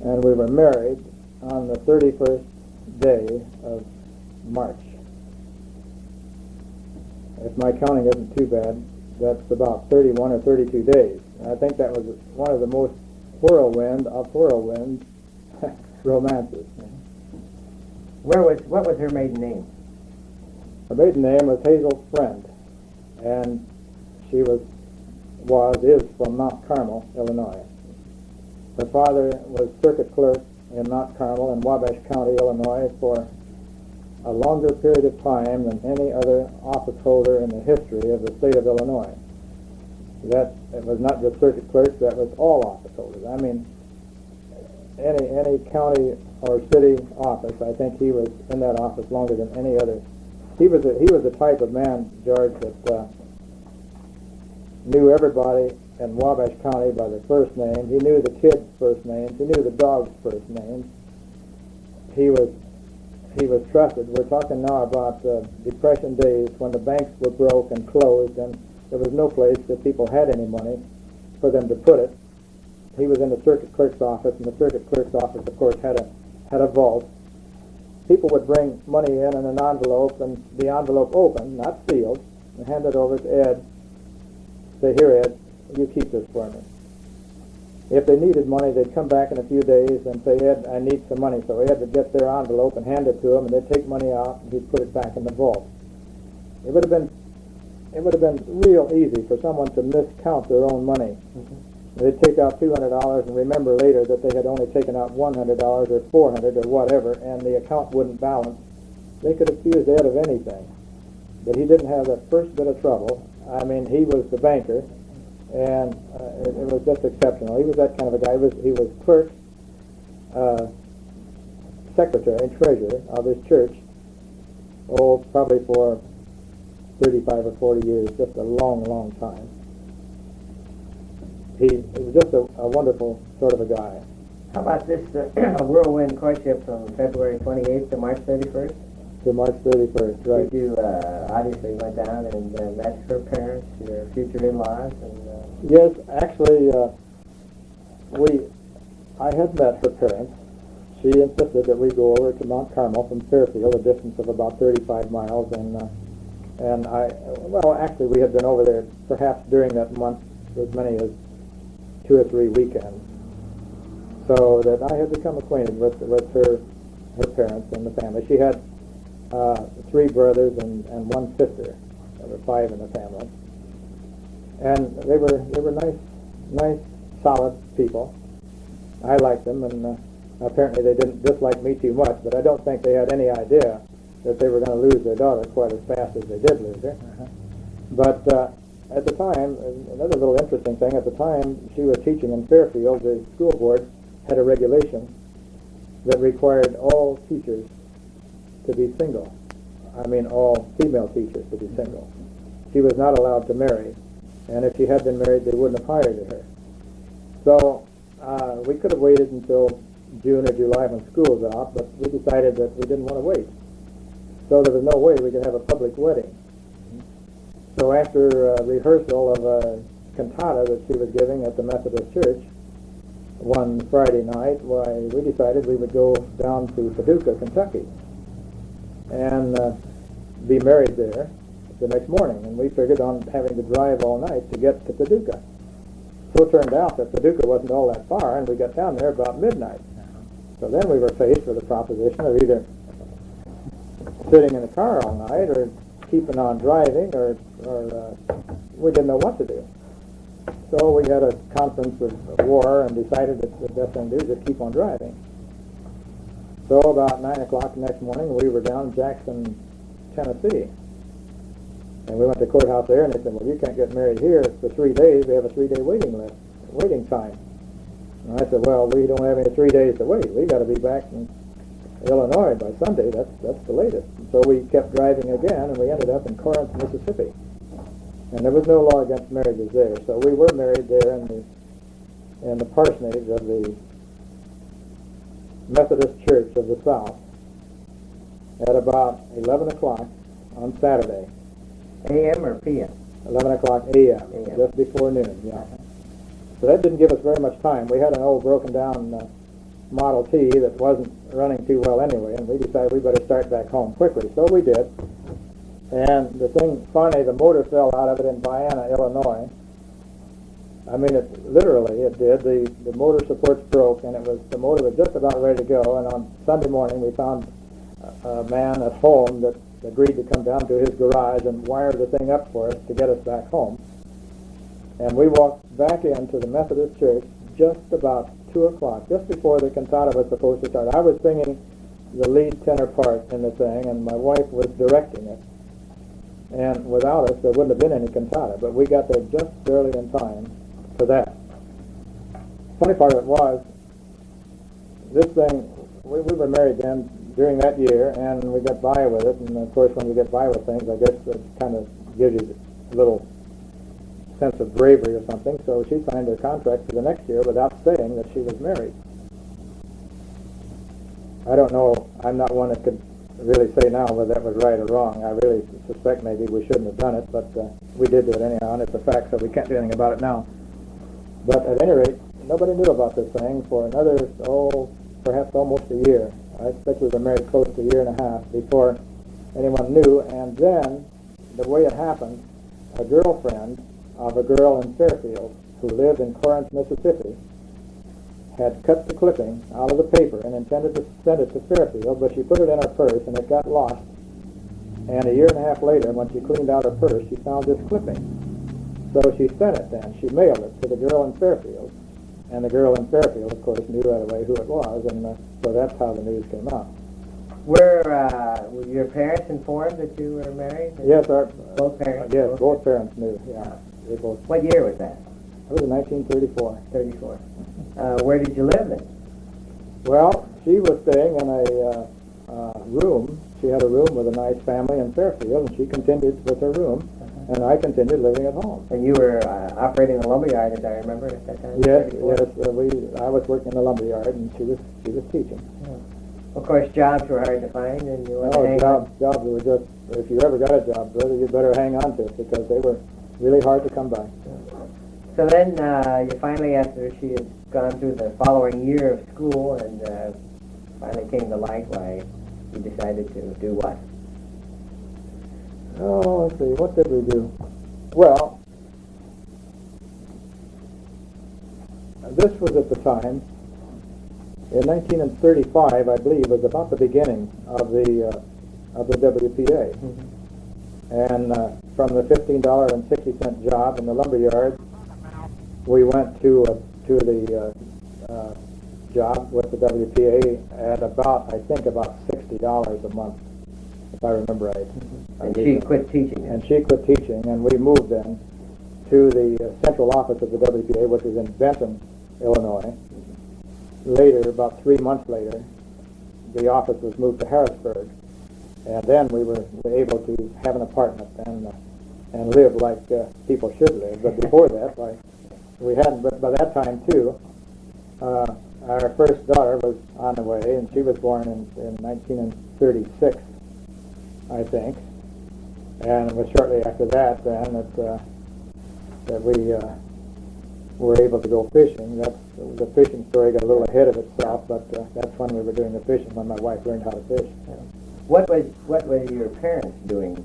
And we were married on the 31st day of March. If my counting isn't too bad, that's about 31 or 32 days. And I think that was one of the most whirlwind of whirlwind romances. What was her maiden name? Her maiden name was Hazel Friend, and she is from Mount Carmel, Illinois. Her father was circuit clerk in Mount Carmel in Wabash County, Illinois, for a longer period of time than any other office holder in the history of the state of Illinois. That it was not just circuit clerks; that was all office holders. I mean, any county or city office, I think he was in that office longer than any other. He was the type of man, George, that knew everybody in Wabash County by their first name. He knew the kids' first names. He knew the dogs' first names. He was trusted. We're talking now about Depression days when the banks were broke and closed, and there was no place that people had any money for them to put it. He was in the circuit clerk's office, and the circuit clerk's office, of course, had a vault. People would bring money in an envelope, and the envelope open, not sealed, and hand it over to Ed. Say, "Here, Ed, you keep this for me." If they needed money, they'd come back in a few days and say, "Ed, I need some money." So Ed would get their envelope and hand it to him, and they'd take money out, and he'd put it back in the vault. It would have been real easy for someone to miscount their own money. They'd take out $200 and remember later that they had only taken out $100 or $400 or whatever, and the account wouldn't balance. They could accuse Ed of anything. But he didn't have the first bit of trouble. I mean, he was the banker, and it was just exceptional. He was that kind of a guy. He was clerk, secretary, and treasurer of his church, probably for 35 or 40 years, just a long, long time. He was just a wonderful sort of a guy. How about this whirlwind courtship from February 28th to March 31st? To March 31st, right. Did you obviously went down and met her parents, your future in-laws? And Yes, actually, I had met her parents. She insisted that we go over to Mount Carmel from Fairfield, a distance of about 35 miles, and actually we had been over there perhaps during that month as many as 2 or 3 weekends, so that I had become acquainted with her parents and the family. She had 3 brothers and 1 sister. There were 5 in the family, and they were nice, solid people. I liked them, and apparently they didn't dislike me too much. But I don't think they had any idea that they were going to lose their daughter quite as fast as they did lose her. But at the time, another little interesting thing, at the time she was teaching in Fairfield, the school board had a regulation that required all teachers to be single. I mean, all female teachers to be single. She was not allowed to marry, and if she had been married, they wouldn't have hired her. So we could have waited until June or July when school's out, but we decided that we didn't want to wait. So there was no way we could have a public wedding. So after rehearsal of a cantata that she was giving at the Methodist Church one Friday night, we decided we would go down to Paducah, Kentucky, and be married there the next morning. And we figured on having to drive all night to get to Paducah. So it turned out that Paducah wasn't all that far, and we got down there about midnight. So then we were faced with the proposition of either sitting in the car all night or keeping on driving, or we didn't know what to do. So we had a conference of war and decided that the best thing to do is just keep on driving. So about 9 o'clock the next morning, we were down in Jackson, Tennessee. And we went to the courthouse there, and they said, well, you can't get married here for 3 days. We have a 3-day waiting time. And I said, well, we don't have any 3 days to wait. We got to be back in Illinois by Sunday. That's the latest. So we kept driving again, and we ended up in Corinth, Mississippi. And there was no law against marriages there. So we were married there in the parsonage of the Methodist Church of the South at about 11 o'clock on Saturday. A.M. or P.M.? 11 o'clock a.m., just before noon, yeah. So that didn't give us very much time. We had an old broken down Model T that wasn't running too well anyway, and we decided we better start back home quickly. So we did. And the thing, finally, the motor fell out of it in Vienna, Illinois. I mean, literally it did. The motor supports broke, and the motor was just about ready to go. And on Sunday morning, we found a man at home that agreed to come down to his garage and wire the thing up for us to get us back home. And we walked back into the Methodist Church just about 2 o'clock, just before the cantata was supposed to start. I was singing the lead tenor part in the thing, and my wife was directing it. And without us, there wouldn't have been any cantata, but we got there just barely in time for that. Funny part of it was, this thing, we were married then during that year, and we got by with it. And of course, when you get by with things, I guess it kind of gives you a little sense of bravery or something. So she signed her contract for the next year without saying that she was married. I don't know. I'm not one that could really say now whether that was right or wrong. I really suspect maybe we shouldn't have done it, but we did do it anyhow, and it's a fact, so we can't do anything about it now. But at any rate, nobody knew about this thing for another, perhaps almost a year. I expect we were married close to a year and a half before anyone knew. And then, the way it happened, a girlfriend of a girl in Fairfield who lived in Corinth, Mississippi, had cut the clipping out of the paper and intended to send it to Fairfield, but she put it in her purse and it got lost. And a year and a half later, when she cleaned out her purse, she found this clipping. So she sent it then. She mailed it to the girl in Fairfield. And the girl in Fairfield, of course, knew right away who it was, and so that's how the news came out. Were your parents informed that you were married? Yes, both parents? Yes, both parents knew, yeah. They both. What year was that? It was in 1934. 34. Where did you live then? Well, she was staying in a room. She had a room with a nice family in Fairfield, and she continued with her room. And I continued living at home. And you were operating the lumberyard, as I remember, at that time? Yes, yes. I was working in the lumberyard, and she was teaching. Yeah. Of course, jobs were hard to find, and you wanted to hang on. Jobs were just, if you ever got a job, brother, you better hang on to it, because they were really hard to come by. Yeah. So then you finally, after she had gone through the following year of school and finally came to light, why you decided to do what? Oh, let's see, what did we do? Well, this was at the time, in 1935, I believe, was about the beginning of the WPA. Mm-hmm. And from the $15.60 job in the lumberyard, we went to the job with the WPA at about, I think, about $60 a month, if I remember right. Mm-hmm. And she quit teaching. And she quit teaching, and we moved then to the central office of the WPA, which is in Benton, Illinois. Later, about 3 months later, the office was moved to Harrisburg, and then we were able to have an apartment and live like people should live. But before that, we hadn't. But by that time too, our first daughter was on the way, and she was born in 1936, I think. And it was shortly after that then that we were able to go fishing. The fishing story got a little ahead of itself, but that's when we were doing the fishing, when my wife learned how to fish. Yeah. What were your parents doing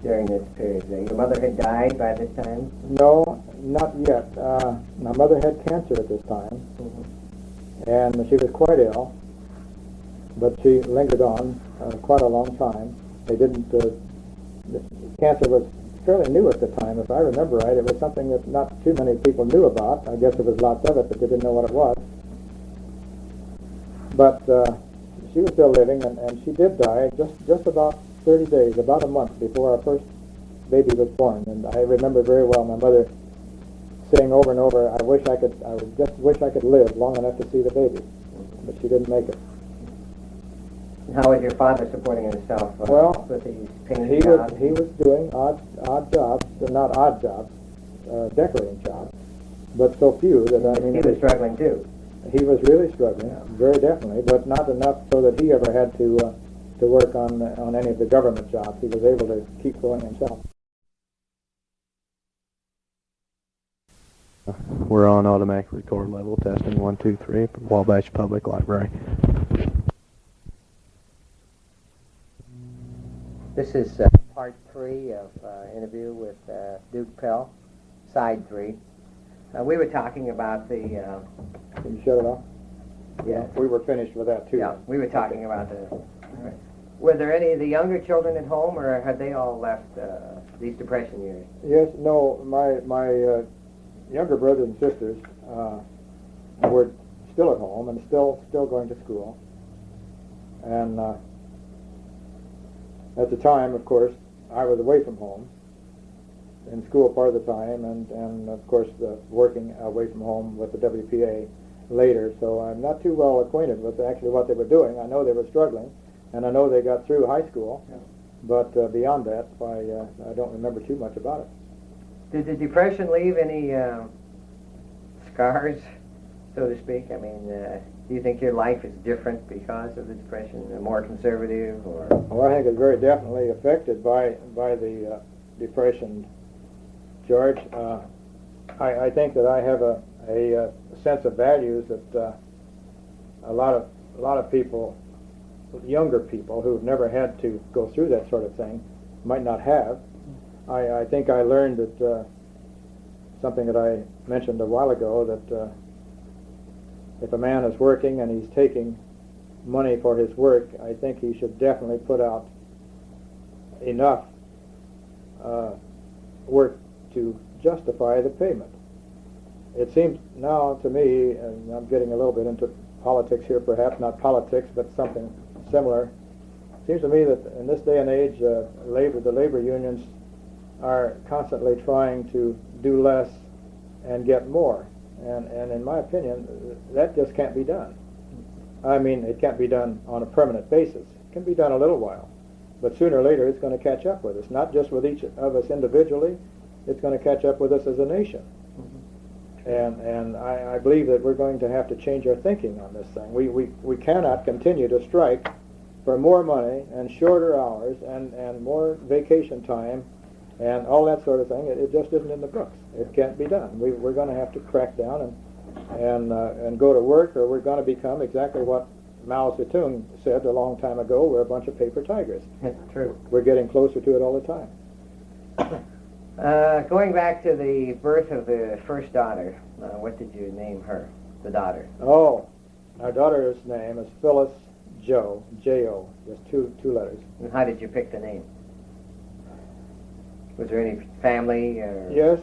during this period? Your mother had died by this time? No, not yet. My mother had cancer at this time, mm-hmm. and she was quite ill, but she lingered on quite a long time. They didn't. Cancer was fairly new at the time, if I remember right. It was something that not too many people knew about. I guess there was lots of it, but they didn't know what it was. But she was still living, and she did die just about 30 days, about a month before our first baby was born. And I remember very well my mother saying over and over, I just wish I could live long enough to see the baby. But she didn't make it. How was your father supporting himself Well, with these painting jobs? He was doing odd jobs, not odd jobs, decorating jobs, but so few that I mean He was struggling too. he was really struggling, very definitely, but not enough so that he ever had to work on any of the government jobs. He was able to keep going himself. We're on automatic record level testing 1, 2, 3 for Wabash Public Library. This is part 3 of interview with Duke Pell, side 3. We were talking about the... Can you shut it off? Yeah. We were finished with that too. Yeah, we were talking about the... Were there any of the younger children at home, or had they all left these Depression years? Yes, no, my younger brothers and sisters were still at home and still going to school. And at the time, of course, I was away from home in school part of the time, and of course working away from home with the WPA later. So I'm not too well acquainted with actually what they were doing. I know they were struggling, and I know they got through high school, but beyond that, I don't remember too much about it. Did the Depression leave any scars, so to speak? I mean, do you think your life is different because of the Depression, more conservative, or? Well, I think it's very definitely affected by the Depression, George. I think that I have a sense of values that a lot of people, younger people who've never had to go through that sort of thing, might not have. I think I learned that something that I mentioned a while ago, that if a man is working and he's taking money for his work, I think he should definitely put out enough work to justify the payment. It seems now to me, and I'm getting a little bit into politics here, perhaps not politics, but something similar. It seems to me that in this day and age, the labor unions are constantly trying to do less and get more. And in my opinion, that just can't be done. I mean, it can't be done on a permanent basis. It can be done a little while. But sooner or later, it's going to catch up with us, not just with each of us individually. It's going to catch up with us as a nation. And I believe that we're going to have to change our thinking on this thing. We cannot continue to strike for more money and shorter hours and more vacation time and all that sort of thing. It just isn't in the books. It can't be done. We're going to have to crack down and go to work, or we're going to become exactly what Mao Zedong said a long time ago. We're a bunch of paper tigers. That's true. We're getting closer to it all the time. Going back to the birth of the first daughter, what did you name her, the daughter? Oh, our daughter's name is Phyllis Jo, J-O, just two letters. And how did you pick the name? Was there any family? Or? Yes,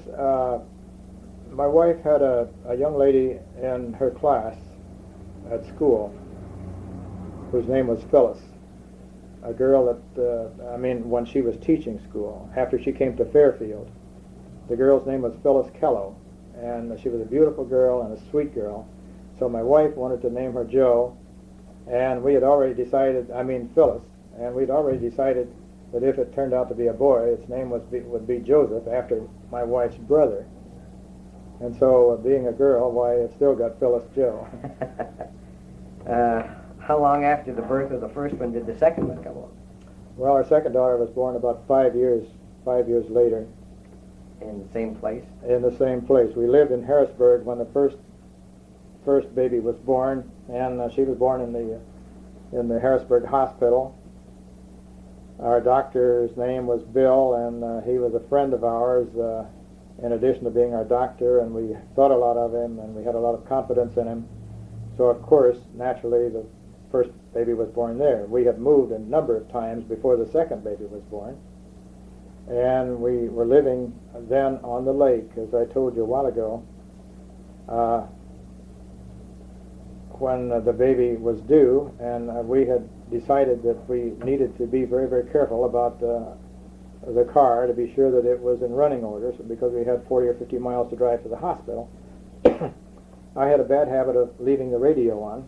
my wife had a young lady in her class at school whose name was Phyllis. A girl that, when she was teaching school, after she came to Fairfield. The girl's name was Phyllis Kello, and she was a beautiful girl and a sweet girl. So my wife wanted to name her Jo, and we had already decided, Phyllis, and we'd already decided that if it turned out to be a boy, its name would be Joseph, after my wife's brother. And so, being a girl, why, it still got Phyllis Jo. How long after the birth of the first one did the second one come along? Well, our second daughter was born about 5 years later. In the same place? In the same place. We lived in Harrisburg when the first baby was born, and she was born in the Harrisburg hospital. Our doctor's name was Bill, and he was a friend of ours, in addition to being our doctor, and we thought a lot of him, and we had a lot of confidence in him. So, of course, naturally, the first baby was born there. We had moved a number of times before the second baby was born, and we were living then on the lake, as I told you a while ago. when the baby was due, and we had decided that we needed to be very, very careful about the car to be sure that it was in running order, so because we had 40 or 50 miles to drive to the hospital. I had a bad habit of leaving the radio on,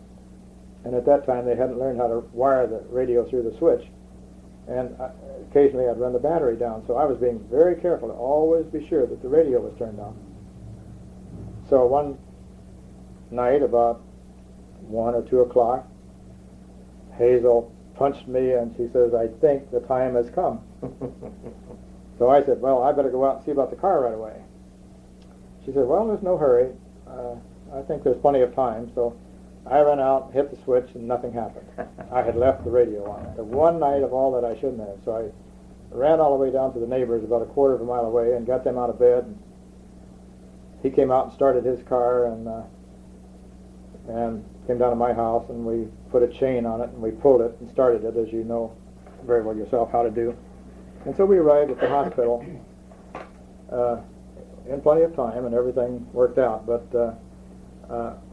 and at that time they hadn't learned how to wire the radio through the switch, and occasionally I'd run the battery down, so I was being very careful to always be sure that the radio was turned on. So one night, about 1 or 2 o'clock, Hazel punched me and she says, "I think the time has come." So I said, "Well, I better go out and see about the car right away." She said, "Well, there's no hurry. I think there's plenty of time." So I ran out, hit the switch, and nothing happened. I had left the radio on. The one night of all that I shouldn't have. So I ran all the way down to the neighbors about a quarter of a mile away and got them out of bed. And he came out and started his car and came down to my house, and we put a chain on it and we pulled it and started it, as you know very well yourself how to do. And so we arrived at the hospital in plenty of time, and everything worked out. But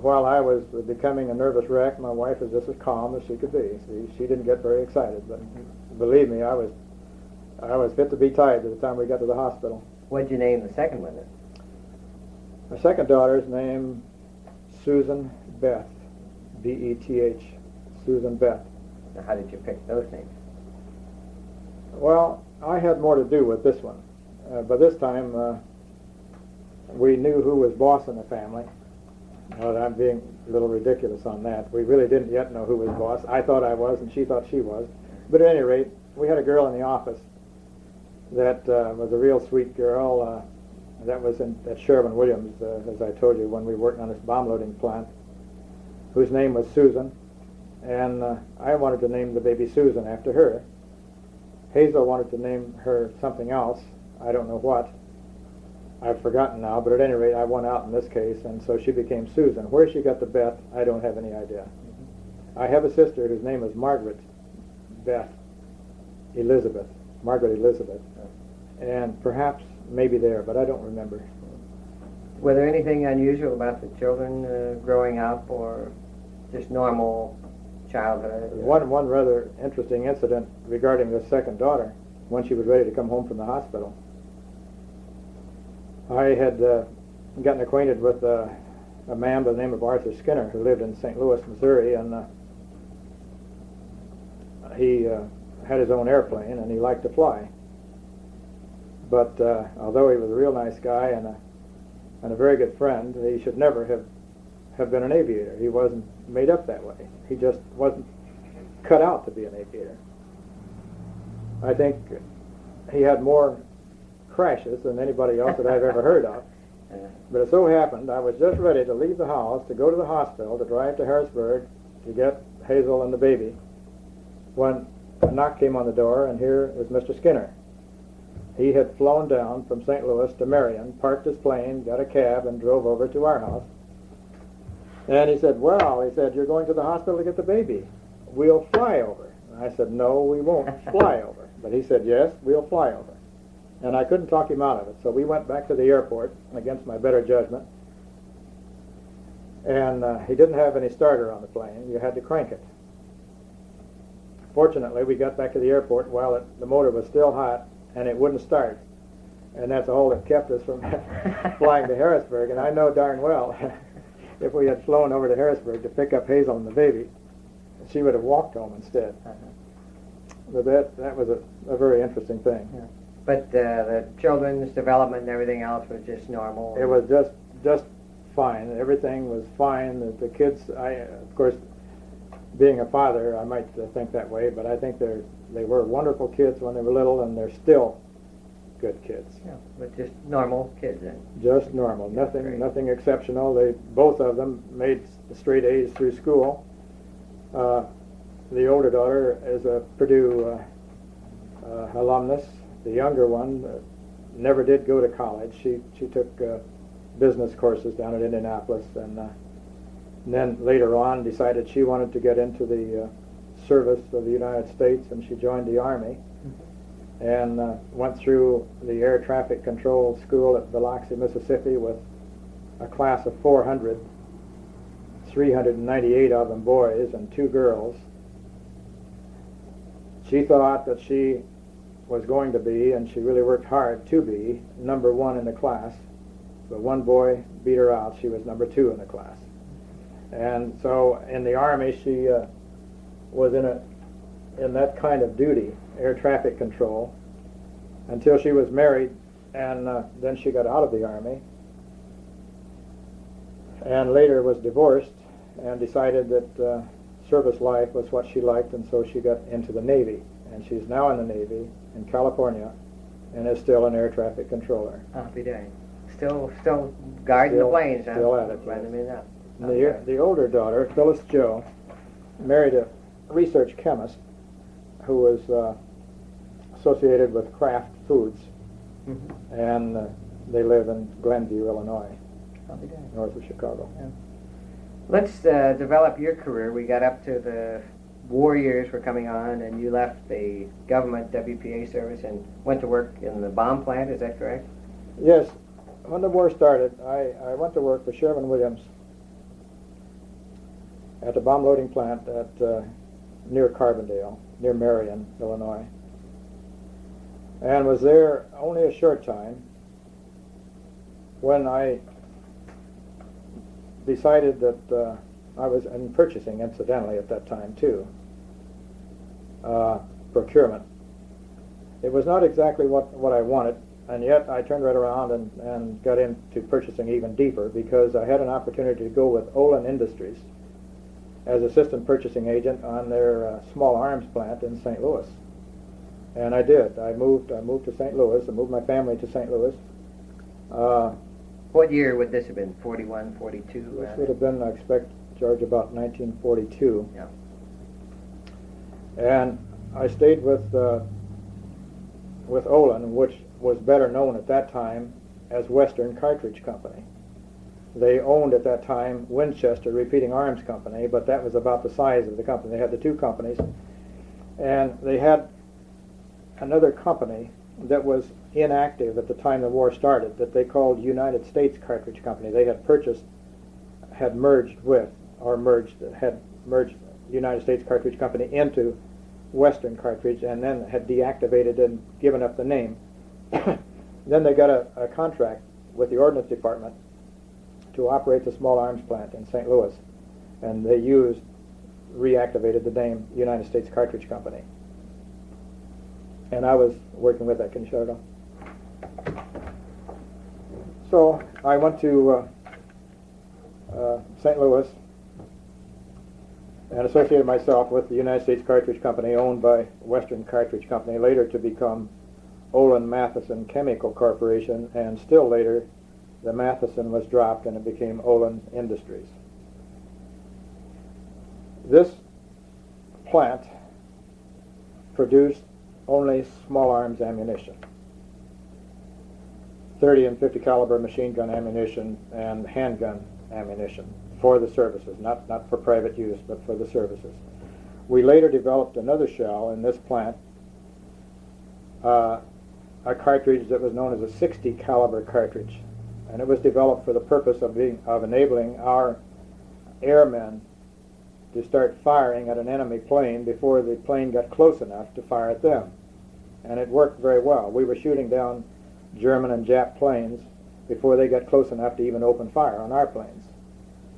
while I was becoming a nervous wreck, my wife was just as calm as she could be. She didn't get very excited, but believe me, I was fit to be tied by the time we got to the hospital. What'd you name the second one then? My second daughter's name, Susan Beth, B-E-T-H, Susan Beth. Now, how did you pick those names? Well, I had more to do with this one. By this time, we knew who was boss in the family. Well, I'm being a little ridiculous on that. We really didn't yet know who was boss. I thought I was, and she thought she was. But at any rate, we had a girl in the office that was a real sweet girl. That was at Sherwin-Williams, as I told you, when we worked on this bomb loading plant, whose name was Susan. And I wanted to name the baby Susan after her. Hazel wanted to name her something else. I don't know what. I've forgotten now, but at any rate, I won out in this case, and so she became Susan. Where she got the Beth, I don't have any idea. I have a sister whose name is Margaret Beth Elizabeth, Margaret Elizabeth, and perhaps maybe there, but I don't remember. Was there anything unusual about the children growing up, or just normal childhood? One rather interesting incident regarding this second daughter, when she was ready to come home from the hospital. I had gotten acquainted with a man by the name of Arthur Skinner, who lived in St. Louis, Missouri, and he had his own airplane, and he liked to fly. But although he was a real nice guy and a very good friend, he should never have been an aviator. He wasn't made up that way. He just wasn't cut out to be an aviator. I think he had more crashes than anybody else that I've ever heard of. But it so happened I was just ready to leave the house to go to the hospital to drive to Harrisburg to get Hazel and the baby when a knock came on the door, and here was Mr. Skinner. He had flown down from St. Louis to Marion, parked his plane, got a cab, and drove over to our house. And he said, "Well," he said, "you're going to the hospital to get the baby. We'll fly over." And I said, "No, we won't fly over." But he said, "Yes, we'll fly over." And I couldn't talk him out of it. So we went back to the airport against my better judgment. And he didn't have any starter on the plane. You had to crank it. Fortunately, we got back to the airport while the motor was still hot, and it wouldn't start. And that's all that kept us from flying to Harrisburg. And I know darn well, if we had flown over to Harrisburg to pick up Hazel and the baby, she would have walked home instead. But that was a very interesting thing. Yeah. But the children's development and everything else was just normal? It was just fine. Everything was fine. The kids, of course, being a father, I might think that way, but I think they were wonderful kids when they were little, and they're still good kids. Yeah, but just normal kids then? Just normal. Nothing exceptional. Both of them made straight A's through school. The older daughter is a Purdue alumnus. The younger one never did go to college. She took business courses down at Indianapolis, and then later on decided she wanted to get into the service of the United States, and she joined the Army and went through the air traffic control school at Biloxi, Mississippi with a class of 400 398 of them boys and 2 girls. She thought that she was going to be, and she really worked hard to be, number 1 in the class. But one boy beat her out. She was number 2 in the class. And so in the Army, she was in that kind of duty, air traffic control, until she was married, and then she got out of the Army, and later was divorced and decided that service life was what she liked, and so she got into the Navy. And she's now in the Navy in California and is still an air traffic controller. Happy day. Still guarding the planes, huh? Still at it, Right, yes. I mean, that. The older daughter, Phyllis Jo, married a research chemist who was associated with Kraft Foods, and they live in Glenview, Illinois, Happy day. north of Chicago. Let's develop your career. We got up to the war years were coming on, and you left the government WPA service and went to work in the bomb plant. Is that correct? Yes, when the war started, I went to work for Sherwin-Williams at the bomb loading plant at near Carbondale, near Marion, Illinois, and was there only a short time when I decided that I was in purchasing, incidentally, at that time too, procurement. It was not exactly what I wanted, and yet I turned right around and got into purchasing even deeper, because I had an opportunity to go with Olin Industries as assistant purchasing agent on their small arms plant in St. Louis. And I did. I moved to St. Louis. I moved my family to St. Louis. What year would this have been? 41, 42? This would have been, I expect, George, about 1942. Yeah. And I stayed with Olin, which was better known at that time as Western Cartridge Company. They owned at that time Winchester Repeating Arms Company, but that was about the size of the company. They had the 2 companies, and they had another company that was inactive at the time the war started that they called United States Cartridge Company. They had merged United States Cartridge Company into Western Cartridge, and then had deactivated and given up the name. Then they got a contract with the Ordnance Department to operate the small arms plant in St. Louis, and they reactivated the name United States Cartridge Company. And I was working with that in Chicago. So I went to St. Louis and associated myself with the United States Cartridge Company, owned by Western Cartridge Company, later to become Olin Matheson Chemical Corporation, and still later the Matheson was dropped and it became Olin Industries. This plant produced only small arms ammunition, 30 and 50 caliber machine gun ammunition and handgun ammunition for the services, not for private use, but for the services. We later developed another shell in this plant, a cartridge that was known as a 60 caliber cartridge, and it was developed for the purpose of enabling our airmen to start firing at an enemy plane before the plane got close enough to fire at them. And it worked very well. We were shooting down German and Jap planes before they got close enough to even open fire on our planes.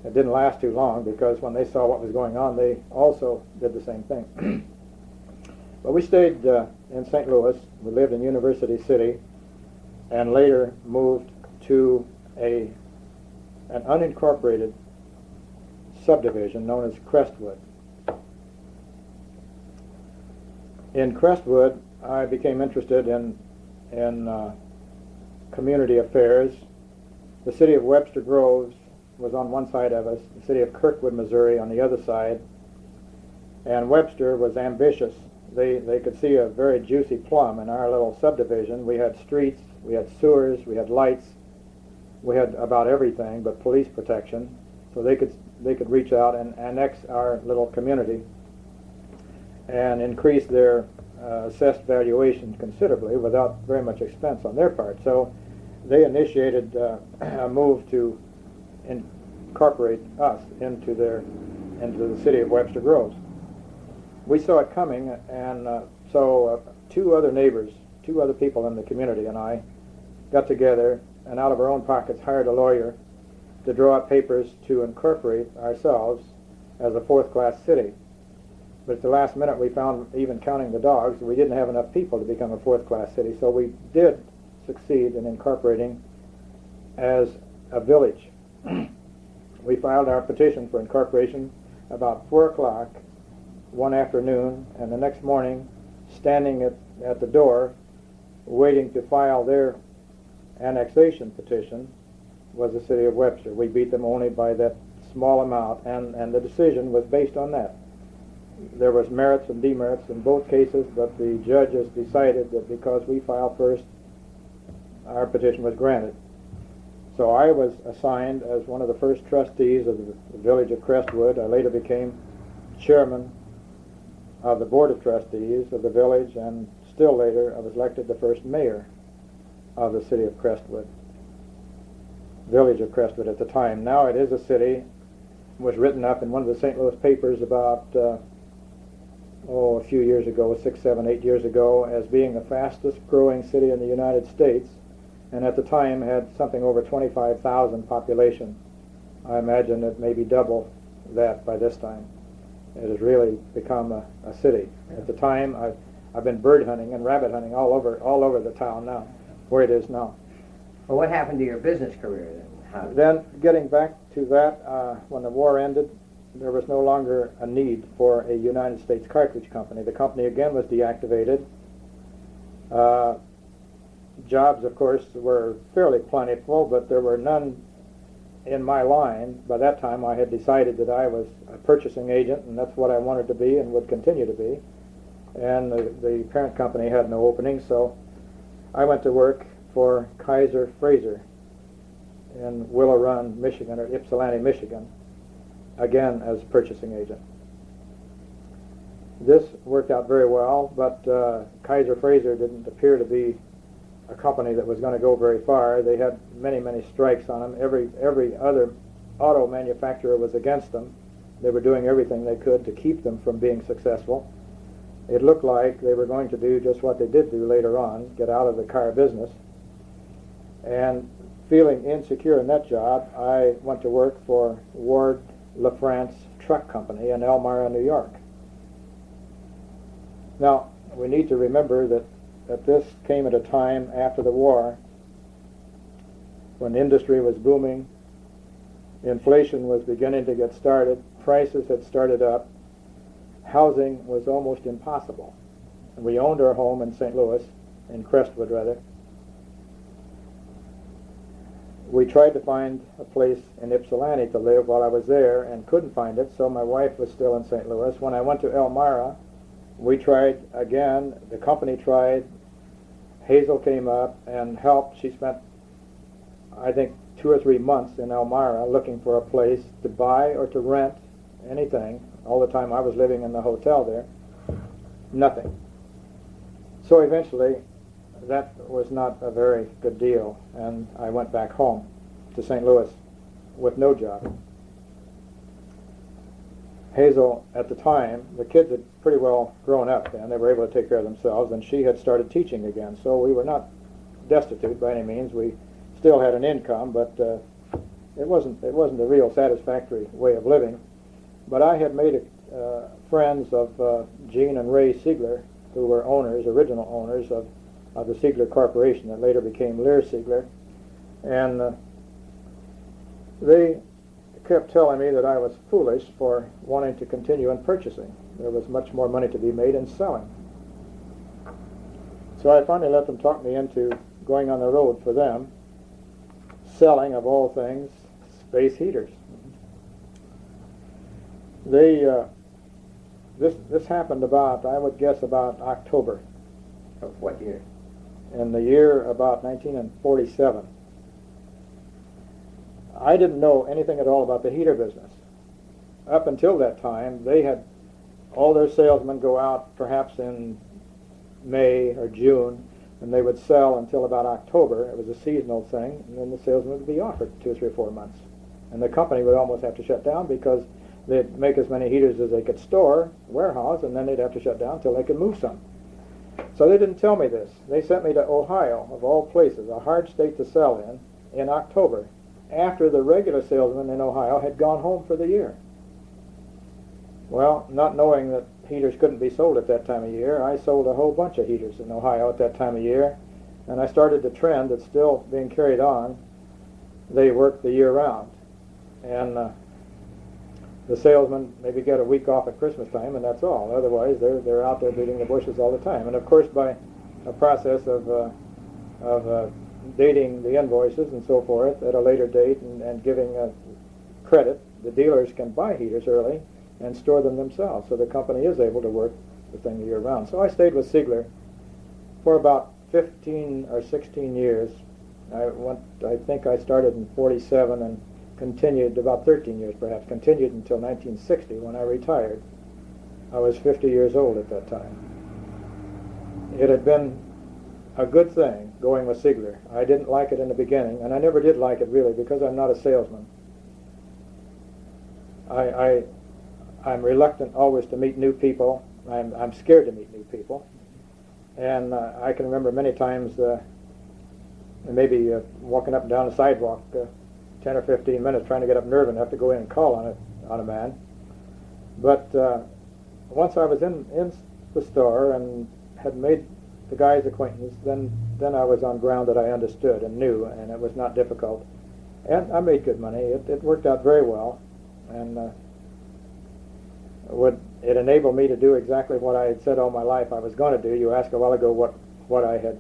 It didn't last too long, because when they saw what was going on, they also did the same thing. But we stayed in St. Louis. We lived in University City, and later moved to an unincorporated subdivision known as Crestwood. In Crestwood, I became interested in community affairs. The city of Webster Groves was on one side of us, the city of Kirkwood, Missouri on the other side, and Webster was ambitious. They could see a very juicy plum in our little subdivision. We had streets, we had sewers, we had lights, we had about everything but police protection, so they could reach out and annex our little community and increase their assessed valuation considerably without very much expense on their part. So they initiated a move to incorporate us into the city of Webster Groves. We saw it coming, and so two other neighbors, two other people in the community, and I got together and out of our own pockets hired a lawyer to draw up papers to incorporate ourselves as a fourth-class city. But at the last minute we found, even counting the dogs, we didn't have enough people to become a fourth-class city, so we did succeed in incorporating as a village. We filed our petition for incorporation about 4 o'clock one afternoon, and the next morning, standing at the door, waiting to file their annexation petition, was the city of Webster. We beat them only by that small amount, and the decision was based on that. There was merits and demerits in both cases, but the judges decided that because we filed first, our petition was granted. So I was assigned as one of the first trustees of the village of Crestwood. I later became chairman of the board of trustees of the village, and still later I was elected the first mayor of the city of Crestwood, village of Crestwood at the time. Now it is a city. It was written up in one of the St. Louis papers about a few years ago, 6, 7, 8 years ago, as being the fastest growing city in the United States, and at the time had something over 25,000 population. I imagine it may be double that by this time. It has really become a city. At the time, I've been bird hunting and rabbit hunting all over the town now, where it is now. Well, what happened to your business career then? Then, getting back to that, when the war ended, there was no longer a need for a United States cartridge company. The company again was deactivated. Jobs, of course, were fairly plentiful, but there were none in my line. By that time, I had decided that I was a purchasing agent, and that's what I wanted to be and would continue to be. And the parent company had no openings, so I went to work for Kaiser Fraser in Willow Run, Michigan, or Ypsilanti, Michigan, again as purchasing agent. This worked out very well, but Kaiser Fraser didn't appear to be a company that was going to go very far. They had many, many strikes on them. Every other auto manufacturer was against them. They were doing everything they could to keep them from being successful. It looked like they were going to do just what they did do later on, get out of the car business. And feeling insecure in that job, I went to work for Ward LaFrance Truck Company in Elmira, New York. Now, we need to remember that this came at a time after the war when industry was booming, inflation was beginning to get started, prices had started up, housing was almost impossible. And we owned our home in St. Louis, in Crestwood rather. We tried to find a place in Ypsilanti to live while I was there and couldn't find it, so my wife was still in St. Louis. When I went to Elmira, we tried again, the company tried, Hazel came up and helped. She spent, I think, 2 or 3 months in Elmira looking for a place to buy or to rent anything. All the time I was living in the hotel there, nothing. So eventually, that was not a very good deal, and I went back home to St. Louis with no job. Hazel, at the time, the kids had pretty well grown up then. They were able to take care of themselves, and she had started teaching again. So we were not destitute by any means. We still had an income, but it wasn't a real satisfactory way of living. But I had made friends of Gene and Ray Siegler, who were owners, original owners of the Siegler Corporation that later became Lear Siegler, and they kept telling me that I was foolish for wanting to continue in purchasing. There was much more money to be made in selling. So I finally let them talk me into going on the road for them, selling, of all things, space heaters. They this happened about, I would guess, about October. Of what year? In the year about 1947. I didn't know anything at all about the heater business. Up until that time, they had all their salesmen go out perhaps in May or June, and they would sell until about October. It was a seasonal thing, and then the salesman would be off for 2, 3, 4 months. And the company would almost have to shut down because they'd make as many heaters as they could store, warehouse, and then they'd have to shut down until they could move some. So they didn't tell me this. They sent me to Ohio, of all places, a hard state to sell in October, after the regular salesman in Ohio had gone home for the year. Well, not knowing that heaters couldn't be sold at that time of year, I sold a whole bunch of heaters in Ohio at that time of year, and I started the trend that's still being carried on. They work the year round. And the salesmen maybe get a week off at Christmas time, and that's all. Otherwise, they're out there beating the bushes all the time. And of course, by a process of dating the invoices and so forth at a later date and giving credit, the dealers can buy heaters early and store them themselves. So the company is able to work the thing the year round. So I stayed with Siegler for about 15 or 16 years. I think I started in 47 and continued about 13 years perhaps, continued until 1960 when I retired. I was 50 years old at that time. It had been a good thing going with Siegler. I didn't like it in the beginning, and I never did like it really because I'm not a salesman. I'm reluctant always to meet new people. I'm scared to meet new people. And I can remember many times maybe walking up and down the sidewalk 10 or 15 minutes trying to get up nerve enough to go in and call on a man. But once I was in the store and had made the guy's acquaintance, then I was on ground that I understood and knew, and it was not difficult. And I made good money. It worked out very well, and it enabled me to do exactly what I had said all my life I was going to do. You asked a while ago what I had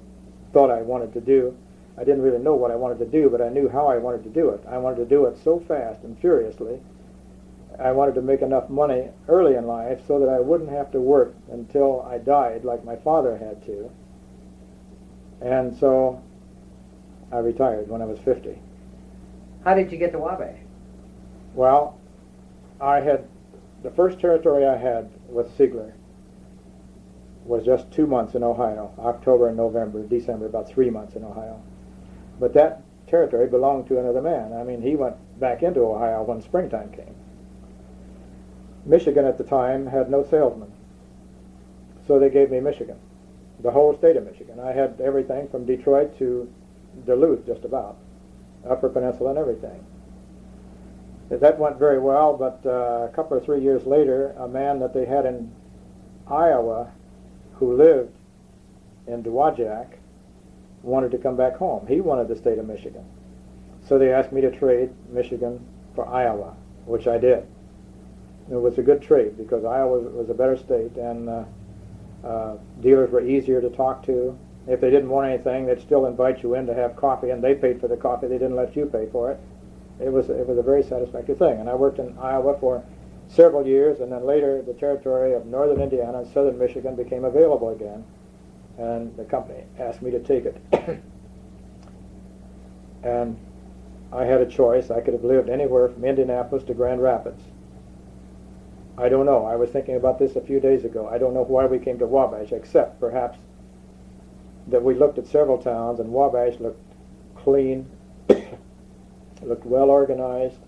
thought I wanted to do. I didn't really know what I wanted to do, but I knew how I wanted to do it. I wanted to do it so fast and furiously. I wanted to make enough money early in life so that I wouldn't have to work until I died like my father had to. And so I retired when I was 50. How did you get to Wabash? Well, the first territory I had with Siegler was just 2 months in Ohio, October and November, December, about 3 months in Ohio. But that territory belonged to another man. I mean, he went back into Ohio when springtime came. Michigan at the time had no salesman, so they gave me Michigan, the whole state of Michigan. I had everything from Detroit to Duluth, just about, Upper Peninsula and everything. That went very well, but a couple or 3 years later, a man that they had in Iowa who lived in Dowagiac wanted to come back home. He wanted the state of Michigan. So they asked me to trade Michigan for Iowa, which I did. It was a good trade because Iowa was a better state, and dealers were easier to talk to. If they didn't want anything, they'd still invite you in to have coffee, and they paid for the coffee. They didn't let you pay for it. It was a very satisfactory thing. And I worked in Iowa for several years, and then later the territory of northern Indiana and southern Michigan became available again, and the company asked me to take it. And I had a choice. I could have lived anywhere from Indianapolis to Grand Rapids. I don't know. I was thinking about this a few days ago. I don't know why we came to Wabash, except perhaps that we looked at several towns, and Wabash looked clean, looked well organized.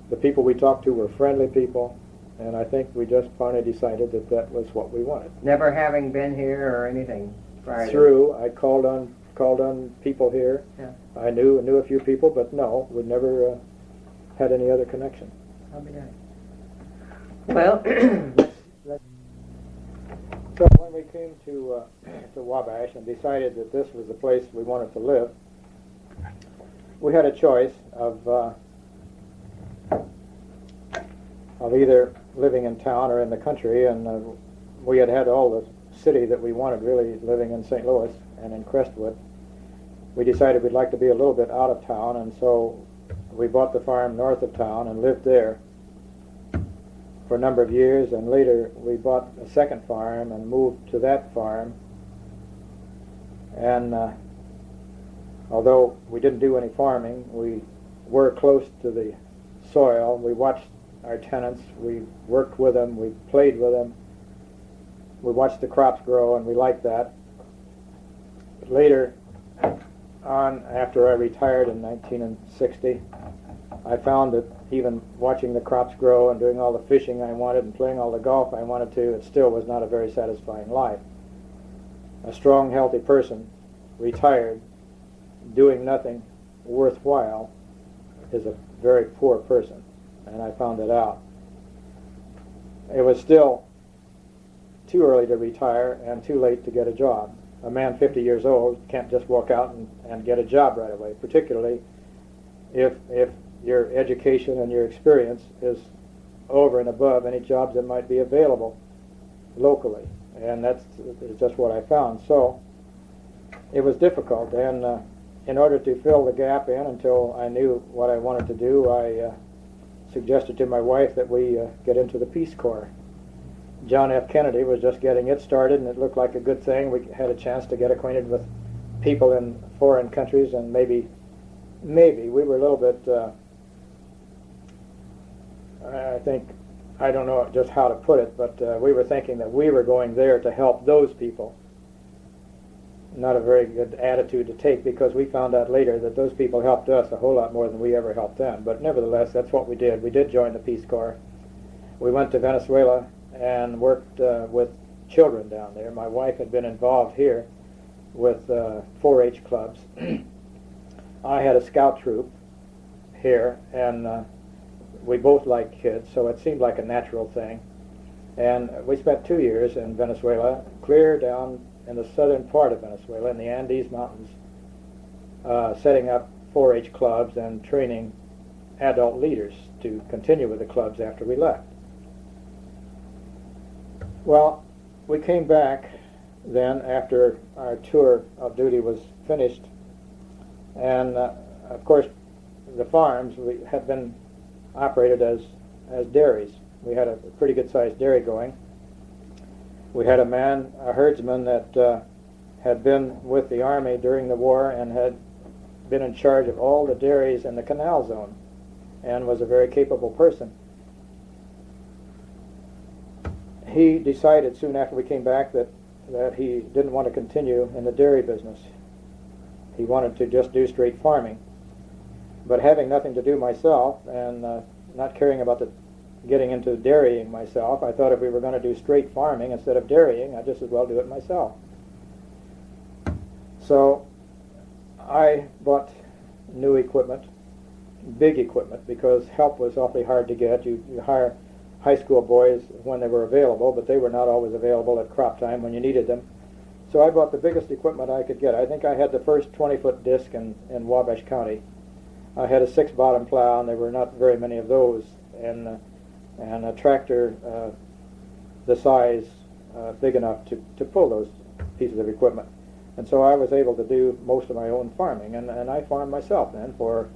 The people we talked to were friendly people, and I think we just finally decided that that was what we wanted. Never having been here or anything prior Through, I called on people here. Yeah. I knew a few people, but no, we never had any other connection. I'll be nice. Well, So when we came to Wabash and decided that this was the place we wanted to live, we had a choice of either living in town or in the country, and we had all the city that we wanted, really, living in St. Louis and in Crestwood. We decided we'd like to be a little bit out of town, and so we bought the farm north of town and lived there for a number of years, and later we bought a second farm and moved to that farm. And although we didn't do any farming, we were close to the soil. We watched our tenants, we worked with them, we played with them, we watched the crops grow, and we liked that. But later on, after I retired in 1960, I found that even watching the crops grow and doing all the fishing I wanted and playing all the golf I wanted to, it still was not a very satisfying life. A strong, healthy person, retired, doing nothing worthwhile, is a very poor person, and I found it out. It was still too early to retire and too late to get a job. A man 50 years old can't just walk out and get a job right away, particularly if your education and your experience is over and above any jobs that might be available locally. And that's just what I found. So it was difficult, and in order to fill the gap in until I knew what I wanted to do, I suggested to my wife that we get into the Peace Corps. John F. Kennedy was just getting it started, and it looked like a good thing. We had a chance to get acquainted with people in foreign countries, and maybe we were a little bit, I don't know just how to put it, but we were thinking that we were going there to help those people. Not a very good attitude to take, because we found out later that those people helped us a whole lot more than we ever helped them. But nevertheless, that's what we did. We did join the Peace Corps. We went to Venezuela and worked with children down there. My wife had been involved here with 4-H clubs. I had a scout troop here, and we both liked kids, so it seemed like a natural thing. And we spent 2 years in Venezuela, clear down in the southern part of Venezuela, in the Andes Mountains, setting up 4-H clubs and training adult leaders to continue with the clubs after we left. Well, we came back then after our tour of duty was finished, and of course the farms had been operated as dairies. We had a pretty good sized dairy going. We had a herdsman that had been with the Army during the war and had been in charge of all the dairies in the canal zone, and was a very capable person. He decided soon after we came back that he didn't want to continue in the dairy business. He wanted to just do straight farming. But having nothing to do myself, and not caring about getting into dairying myself, I thought if we were going to do straight farming instead of dairying, I'd just as well do it myself. So I bought new equipment, big equipment, because help was awfully hard to get. You hire high school boys when they were available, but they were not always available at crop time when you needed them. So I bought the biggest equipment I could get. I think I had the first 20-foot disc in Wabash County. I had a 6-bottom plow, and there were not very many of those, and a tractor the size big enough to pull those pieces of equipment. And so I was able to do most of my own farming, and I farmed myself then for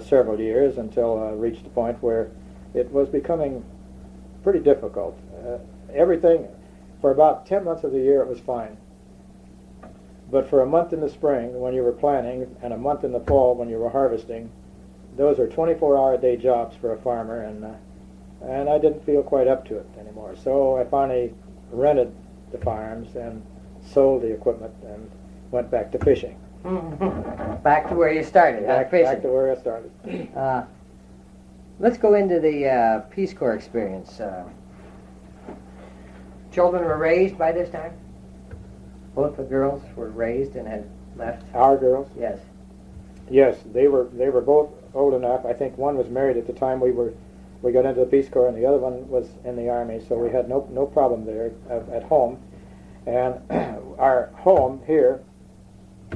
several years until I reached the point where it was becoming pretty difficult. Everything, for about 10 months of the year it was fine. But for a month in the spring when you were planting and a month in the fall when you were harvesting, those are 24-hour-a-day jobs for a farmer, and I didn't feel quite up to it anymore. So I finally rented the farms and sold the equipment and went back to fishing. Back to where you started, fishing. Back to where I started. Let's go into the Peace Corps experience. Children were raised by this time? Both the girls were raised and had left? Our girls? Yes. Yes, they were both old enough. I think one was married at the time we got into the Peace Corps, and the other one was in the Army, so we had no problem there at home. And our home here,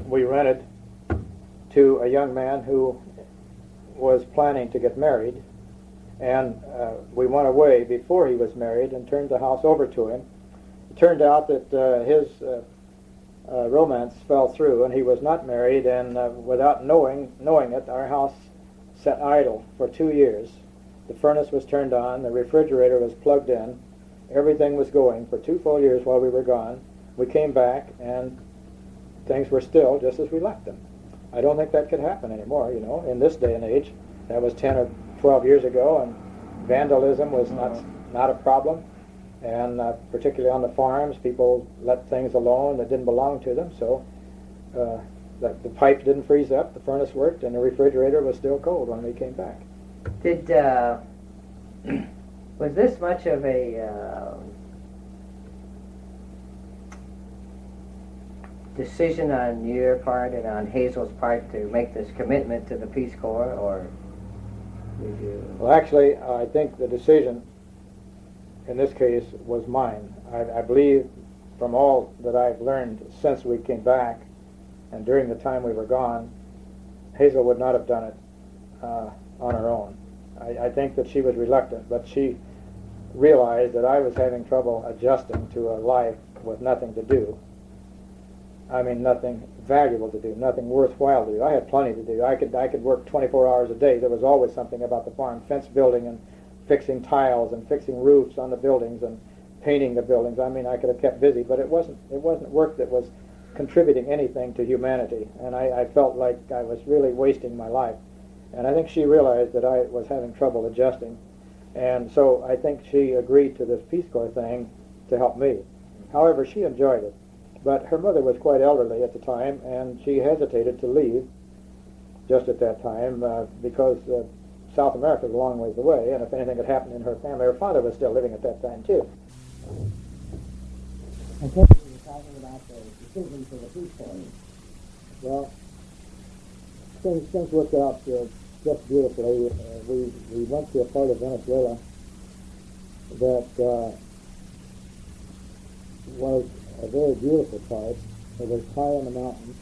we rented to a young man who was planning to get married, and we went away before he was married and turned the house over to him. It turned out that his romance fell through, and he was not married, and without knowing it, our house sat idle for 2 years. The furnace was turned on, the refrigerator was plugged in, everything was going for 2 full years while we were gone. We came back, and things were still just as we left them. I don't think that could happen anymore, in this day and age. That was 10 or 12 years ago, and vandalism was not a problem. And particularly on the farms, people let things alone that didn't belong to them, so the pipes didn't freeze up, the furnace worked, and the refrigerator was still cold when we came back. Did was this much of a decision on your part and on Hazel's part to make this commitment to the Peace Corps, or did you? Well, actually, I think the decision in this case was mine. I believe from all that I've learned since we came back and during the time we were gone, Hazel would not have done it on her own. I think that she was reluctant, but she realized that I was having trouble adjusting to a life with nothing to do. I mean, nothing valuable to do, nothing worthwhile to do. I had plenty to do. I could work 24 hours a day. There was always something about the farm, fence building and fixing tiles and fixing roofs on the buildings and painting the buildings. I mean, I could have kept busy, but it wasn't work that was contributing anything to humanity. And I felt like I was really wasting my life. And I think she realized that I was having trouble adjusting. And so I think she agreed to this Peace Corps thing to help me. However, she enjoyed it. But her mother was quite elderly at the time, and she hesitated to leave just at that time because South America was a long ways away, and if anything had happened in her family, her father was still living at that time, too. I think you were talking about the decision for the Peace Corps. Well, things worked out just beautifully. We went to a part of Venezuela that was a very beautiful part. It was high in the mountains.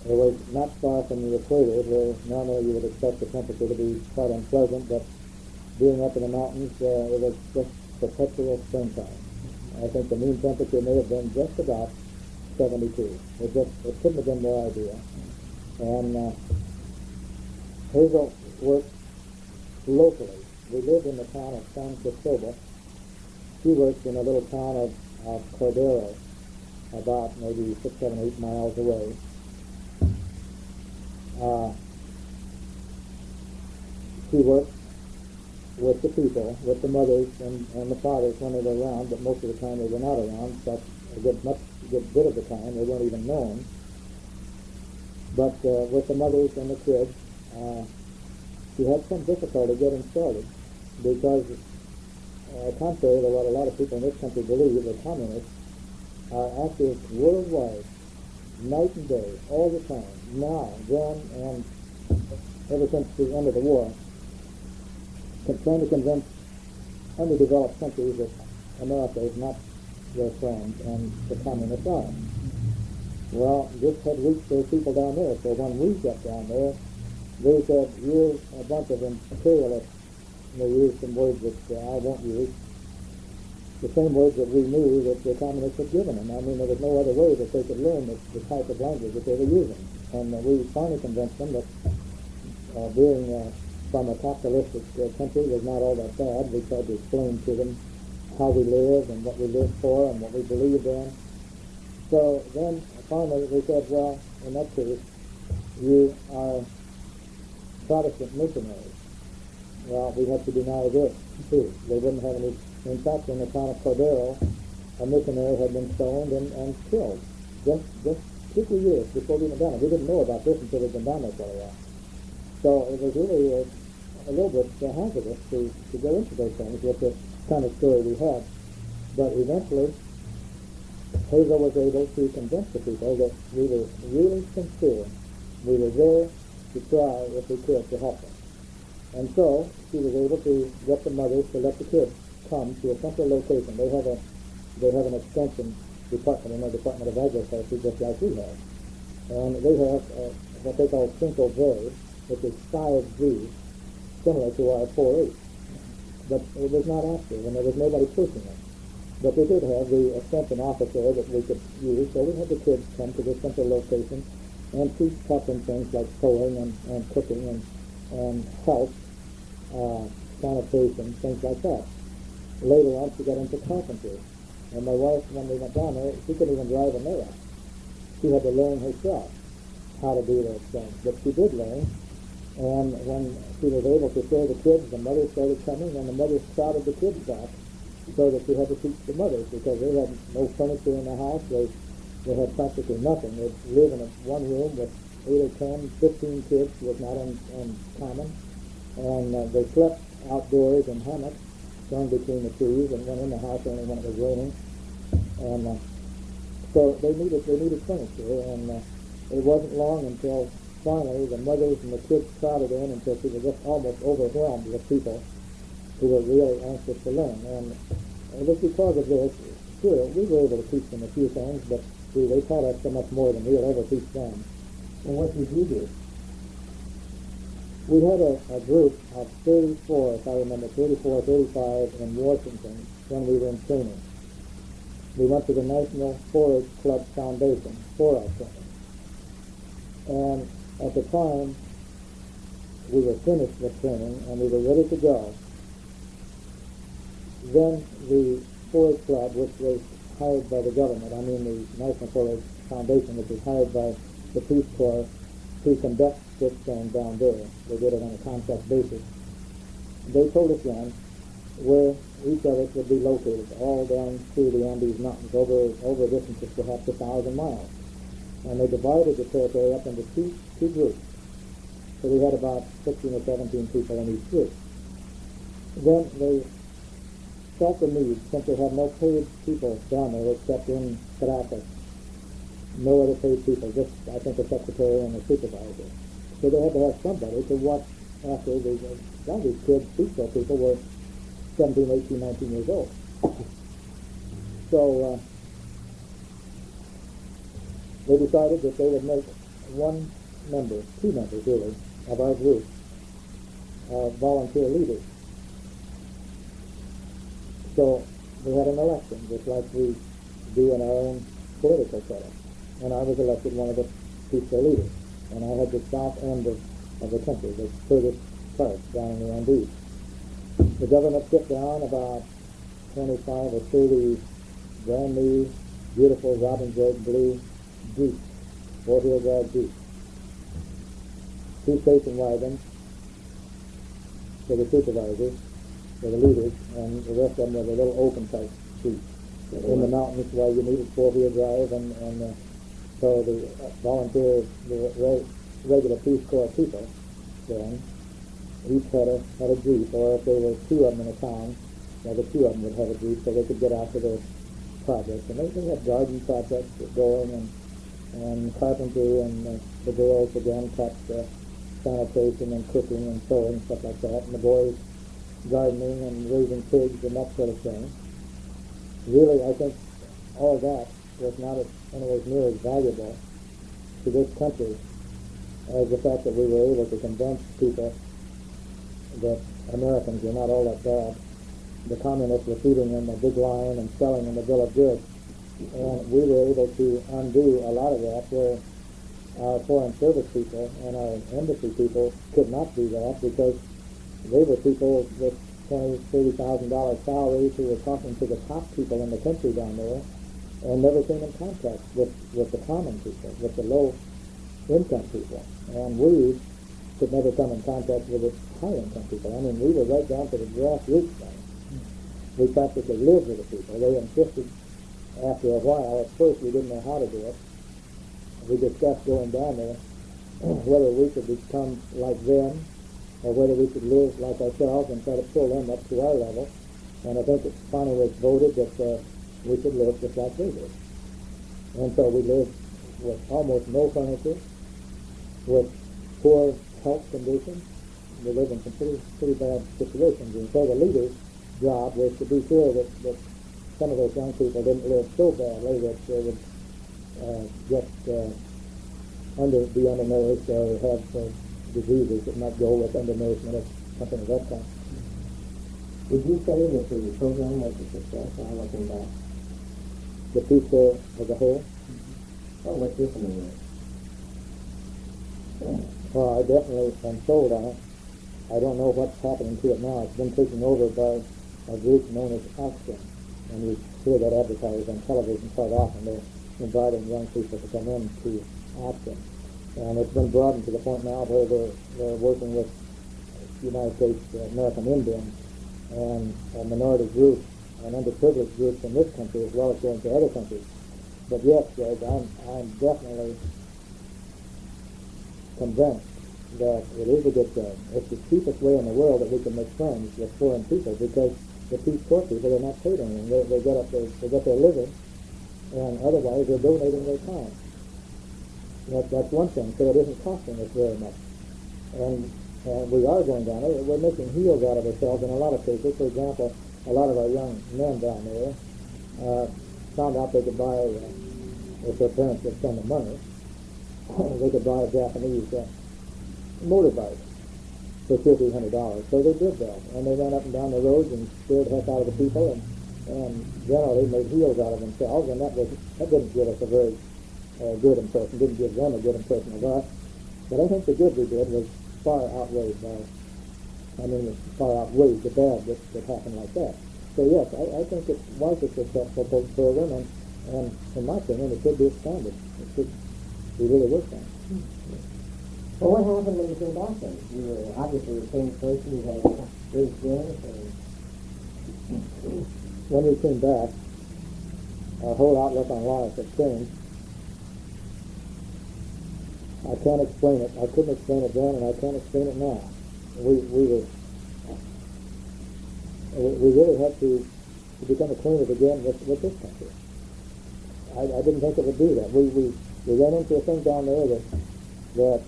It was not far from the equator, where normally you would expect the temperature to be quite unpleasant, but being up in the mountains, it was just perpetual springtime. I think the mean temperature may have been just about 72. It couldn't have been more ideal. And Hazel worked locally. We lived in the town of San Cristobal. She worked in a little town of Cordero, about maybe 6, 7, 8 miles away. She worked with the people, with the mothers and the fathers when they were around, but most of the time they were not around, but a good bit of the time they weren't even known. But with the mothers and the kids, she had some difficulty getting started because contrary to what a lot of people in this country believe, the communists are active worldwide, night and day, all the time, now, then, and ever since the end of the war, trying to convince underdeveloped countries that America is not their friend and the communists are. Well, this had reached those people down there, so when we got down there, they said, you're a bunch of imperialists. And they used some words that I won't use, the same words that we knew that the communists had given them. I mean, there was no other way that they could learn the type of language that they were using. And we finally convinced them that being from a capitalistic country was not all that bad. We tried to explain to them how we lived and what we lived for and what we believed in. So then finally we said, well, in that case, you are Protestant missionaries. Well, we had to deny this, too. They didn't have any. In fact, in the town of Cordero, a missionary had been stoned and killed just 50 years before we went down. We didn't know about this until we'd been down there for a while. So it was really a little bit hazardous to go into those things with the kind of story we had. But eventually, Hazel was able to convince the people that we were really sincere. We were there to try, if we could, to help them. And so she was able to get the mothers to let the kids come to a central location. They have an extension department in their Department of Agriculture, just like we have. And they have what they call Cinco Verde, which is 5G, similar to our 4-H. But it was not active, and there was nobody pushing it. But they did have the extension officer that we could use, so we had the kids come to this central location and teach tough and things like sewing and cooking and health, sanitation, things like that. Later on, she got into carpentry. And my wife, when we went down there, she couldn't even drive a nail. She had to learn herself how to do those things. But she did learn. And when she was able to show the kids, the mothers started coming, and the mothers crowded the kids back so that she had to teach the mothers because they had no furniture in the house. They had practically nothing. They lived in one room with 8 or 10, 15 kids was not uncommon. And they slept outdoors in hammocks, thrown between the trees, and went in the house only when it was raining. And so they needed furniture, and it wasn't long until finally the mothers and the kids crowded in until she was just almost overwhelmed with people who were really anxious to learn. And it was because of this, sure, we were able to teach them a few things, but they taught us so much more than we would ever teach them. And what did you do? We had a group of 34, if I remember, 35 in Washington when we were in training. We went to the National Forage Club Foundation for our training. And at the time, we were finished with training and we were ready to go. Then the Forage Club, which was hired by the government, I mean the National Forage Foundation, which was hired by the Peace Corps to conduct this thing down there. They did it on a contract basis. They told us then where each of us would be located, all down through the Andes Mountains, over distances perhaps 1,000 miles. And they divided the territory up into two groups. So we had about 16 or 17 people in each group. Then they felt the need, since they had no paid people down there except in Caracas, no other paid people, just I think a secretary and a supervisor. So they had to have somebody to watch after some of these kids, Peaceville people, were 17, 18, 19 years old. So they decided that they would make two members really, of our group, volunteer leaders. So we had an election, just like we do in our own political setup. And I was elected one of the Peaceville leaders. And I had the south end of the country, the furthest part, down in the Andes. The government put down about 25 or 30 brand new, beautiful robin's egg blue Jeeps, four-wheel drive Jeeps. 2 station wagons for the supervisors, for the leaders, and the rest of them were the little open type Jeeps. In the mountains where you needed four-wheel drive, and so the volunteers, the regular Peace Corps people then, each had a Jeep, or if there were 2 of them in a town, the 2 of them would have a Jeep so they could get out to their projects. And they had garden projects going, and carpentry, and the girls again taught sanitation and cooking and sewing and stuff like that, and the boys gardening and raising pigs and that sort of thing. Really, I think all that was not anyways near as valuable to this country as the fact that we were able to convince people that Americans were not all that bad. The communists were feeding them a big line and selling them a bill of goods. And we were able to undo a lot of that, where our foreign service people and our embassy people could not do that because they were people with $20,000, $30,000 salaries who were talking to the top people in the country down there and never came in contact with the common people, with the low-income people. And we could never come in contact with the high-income people. I mean, we were right down to the grassroots thing. We practically lived with the people. They insisted after a while. At first, we didn't know how to do it. We discussed going down there whether we could become like them or whether we could live like ourselves and try to pull them up to our level. And I think it finally was voted that we could live just like they did. And so we lived with almost no furniture, with poor health conditions. We lived in some pretty bad situations. And so the leader's job was to be sure that some of those young people didn't live so badly that they would be undernourished or have diseases that might go with undernourishment or something of that kind. Would you say that the program was a success? I'm looking back. The Peace Corps as a whole? Oh, what's this mean? Well, I definitely am sold on it. I don't know what's happening to it now. It's been taken over by a group known as Action. And you hear that advertised on television quite often. They're inviting young people to come in to Action. And it's been broadened to the point now where they're working with United States American Indians and minority groups and underprivileged groups in this country as well as going to other countries. But yes, Greg, I'm definitely convinced that it is a good thing. It's the cheapest way in the world that we can make friends with foreign people, because the Peace Corps people are not paid anything. They get their living, and otherwise they're donating their time. That's one thing, so it isn't costing us very much. And we are going down there. We're making heels out of ourselves in a lot of cases. For example, a lot of our young men down there found out they could buy, if their parents would send them money, they could buy a Japanese motorbike for $1,500. So they did that, and they ran up and down the roads and scared the heck out of the people, and generally made heels out of themselves, and that didn't give us a very good impression, didn't give them a good impression of us. But I think the good we did was far outweighed the bad that happened like that. So yes, I think it was a successful program, and in my opinion, it should be expanded. It should be really worked on. Well, what happened when you came back then? You were obviously the same person. You had great things. When we came back, our whole outlook on life had changed. I can't explain it. I couldn't explain it then, and I can't explain it now. We really had to become acquainted again with this country. I didn't think it would do that. We ran into a thing down there that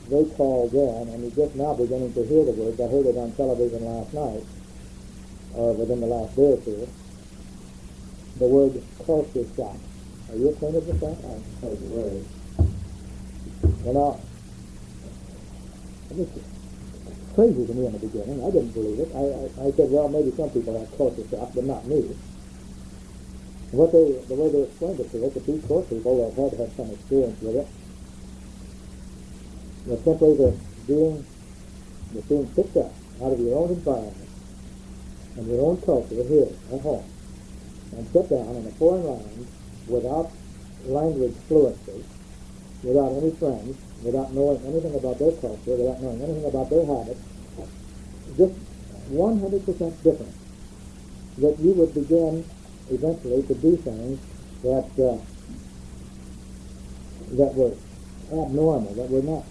they called then, and you're just now beginning to hear the words. I heard it on television last night, or within the last day or two. The word culture shock. Are you acquainted with that? I've heard the word. Well, now, it was crazy to me in the beginning. I didn't believe it. I said, well, maybe some people have culture shock, but not me. The way they explained it to us, the Peace Corps people that had some experience with it, was simply the being picked up out of your own environment and your own culture here at home, and sit down in a foreign land without language fluency, without any friends, without knowing anything about their culture, without knowing anything about their habits, just 100% different. That you would begin eventually to do things that were abnormal, that were not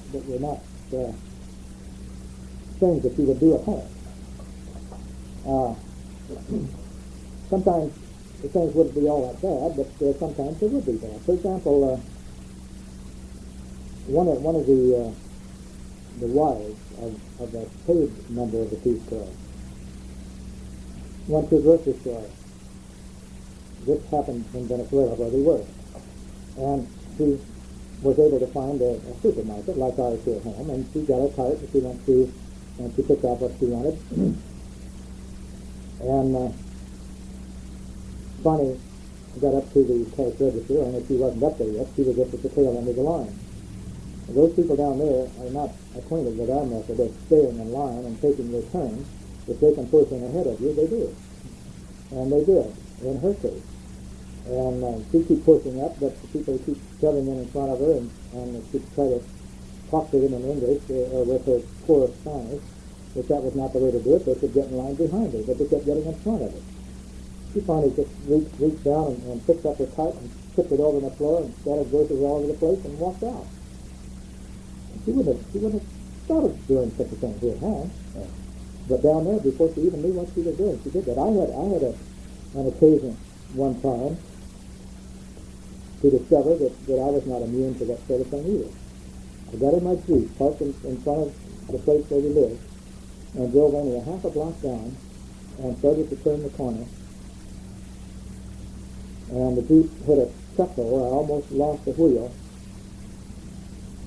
things that you would do at home. Sometimes the things wouldn't be all that bad, but sometimes they would be bad. For example, one of the wives of a paid member of the Peace Corps went to a grocery store. This happened in Venezuela where we were, and she was able to find a supermarket like ours here at home, and she got a cart that she went to, and she picked out what she wanted. And finally got up to the cash register, and if she wasn't up there yet, she was just at the tail end of the line. And those people down there are not acquainted with our method of staying in line and taking their turn. If they can push in ahead of you, they do. And they did, in her case. And she kept pushing up, but the people keep shoving in front of her, and she tried to talk to them in English or with her poor Spanish. If that was not the way to do it, they could get in line behind her, but they kept getting in front of her. She finally just reached down and picked up her cart and tipped it over on the floor and scattered groceries all over the place and walked out. She wouldn't have thought of doing such a thing here at home. But down there, before she even knew what she was doing, she did that. I had an occasion one time to discover that I was not immune to that sort of thing either. I got in my Jeep, parked in front of the place where we lived, and drove only a half a block down and started to turn the corner. And the Jeep hit a truck hole. I almost lost the wheel.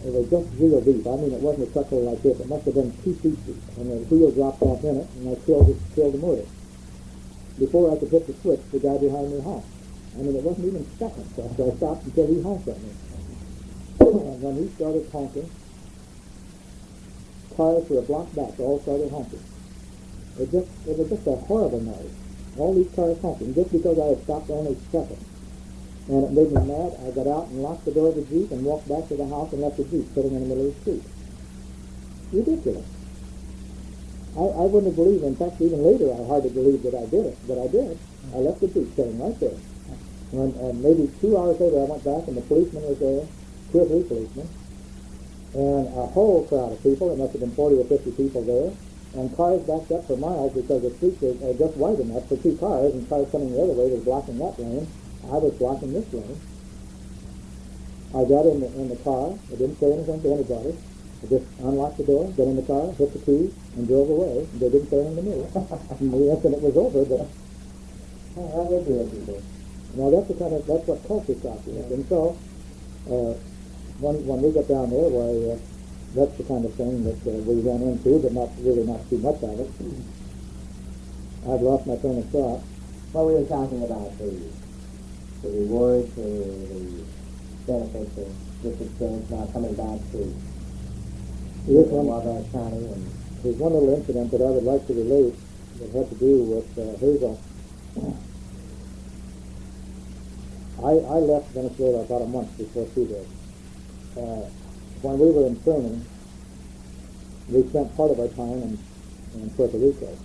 It was just real deep. I mean, it wasn't a truck hole like this. It must have been 2 feet deep. And the wheel dropped off in it, and I killed the motor. Before I could hit the switch, the guy behind me honked. I mean, it wasn't even seconds. So I stopped until he honked at me. And when he started honking, cars for a block back all started honking. It was just a horrible noise. All these cars honking, just because I had stopped only seconds. And it made me mad. I got out and locked the door of the Jeep and walked back to the house and left the Jeep sitting in the middle of the street. Ridiculous. I wouldn't have believed, in fact, even later I hardly believed that I did it, but I did. I left the Jeep sitting right there. And maybe 2 hours later I went back and the policeman was there, 2 or 3 policemen, and a whole crowd of people. There must have been 40 or 50 people there, and cars backed up for miles because the streets are just wide enough for two cars, and cars coming the other way was blocking that lane. I was blocking this lane. I got in the car. I didn't say anything to anybody. I just unlocked the door, got in the car, hit the key, and drove away. They didn't say anything to me. And the instant it was over, but That would be interesting. now that's what culture shock is. And so, when we get down there, why, that's the kind of thing that we ran into, but not too much of it. I've lost my train of thought. Well, we were talking about the rewards, the benefits of this experience now coming back to Wabash County. And There's one little incident that I would like to relate that had to do with Hazel. I left Venezuela about a month before she did. When we were in training, we spent part of our time in Puerto Rico.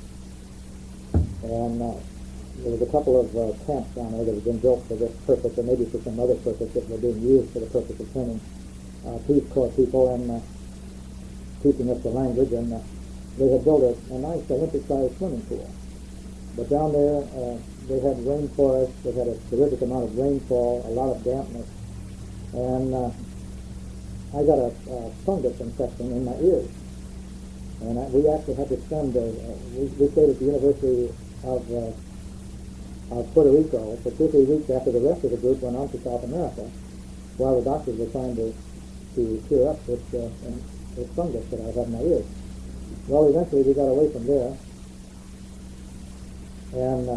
And there was a couple of camps down there that had been built for this purpose, or maybe for some other purpose that were being used for the purpose of training Peace Corps people and teaching us the language. And they had built a nice Olympic-sized swimming pool. But down there, they had rainforest, they had a terrific amount of rainfall, a lot of dampness, and I got a fungus infection in my ears. And we actually had to spend, we stayed at the University of Puerto Rico for 2 or 3 weeks after the rest of the group went on to South America, while the doctors were trying to cure up this fungus that I had in my ears. Well, eventually we got away from there, and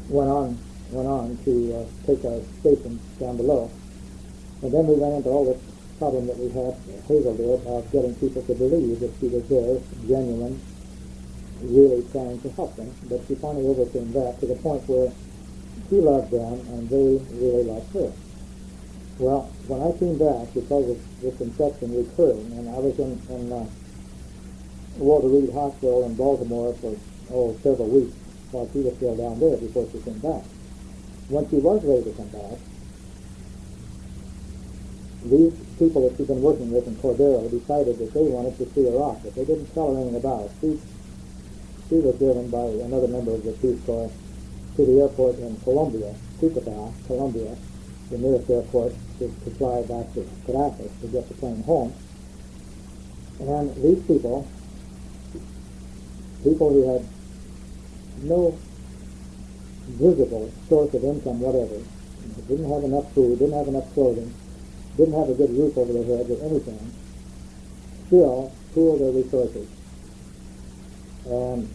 went on to take our station down below. And then we ran into all this problem that we had, Hazel did, of getting people to believe that she was there, genuine, really trying to help them. But she finally overcame that to the point where she loved them and they really loved her. Well, when I came back, because of this infection recurring, and I was in Walter Reed Hospital in Baltimore for several weeks while she was still down there before she came back. When she was ready to come back, these people that she'd been working with in Cordero decided that they wanted to see her off, but they didn't tell her anything about it. She was driven by another member of the Peace Corps to the airport in Colombia, Cucuta, Colombia, the nearest airport to fly back to Caracas to get the plane home. And these people who had no visible source of income whatever, didn't have enough food, didn't have enough clothing, didn't have a good roof over their heads or anything, still pooled their resources and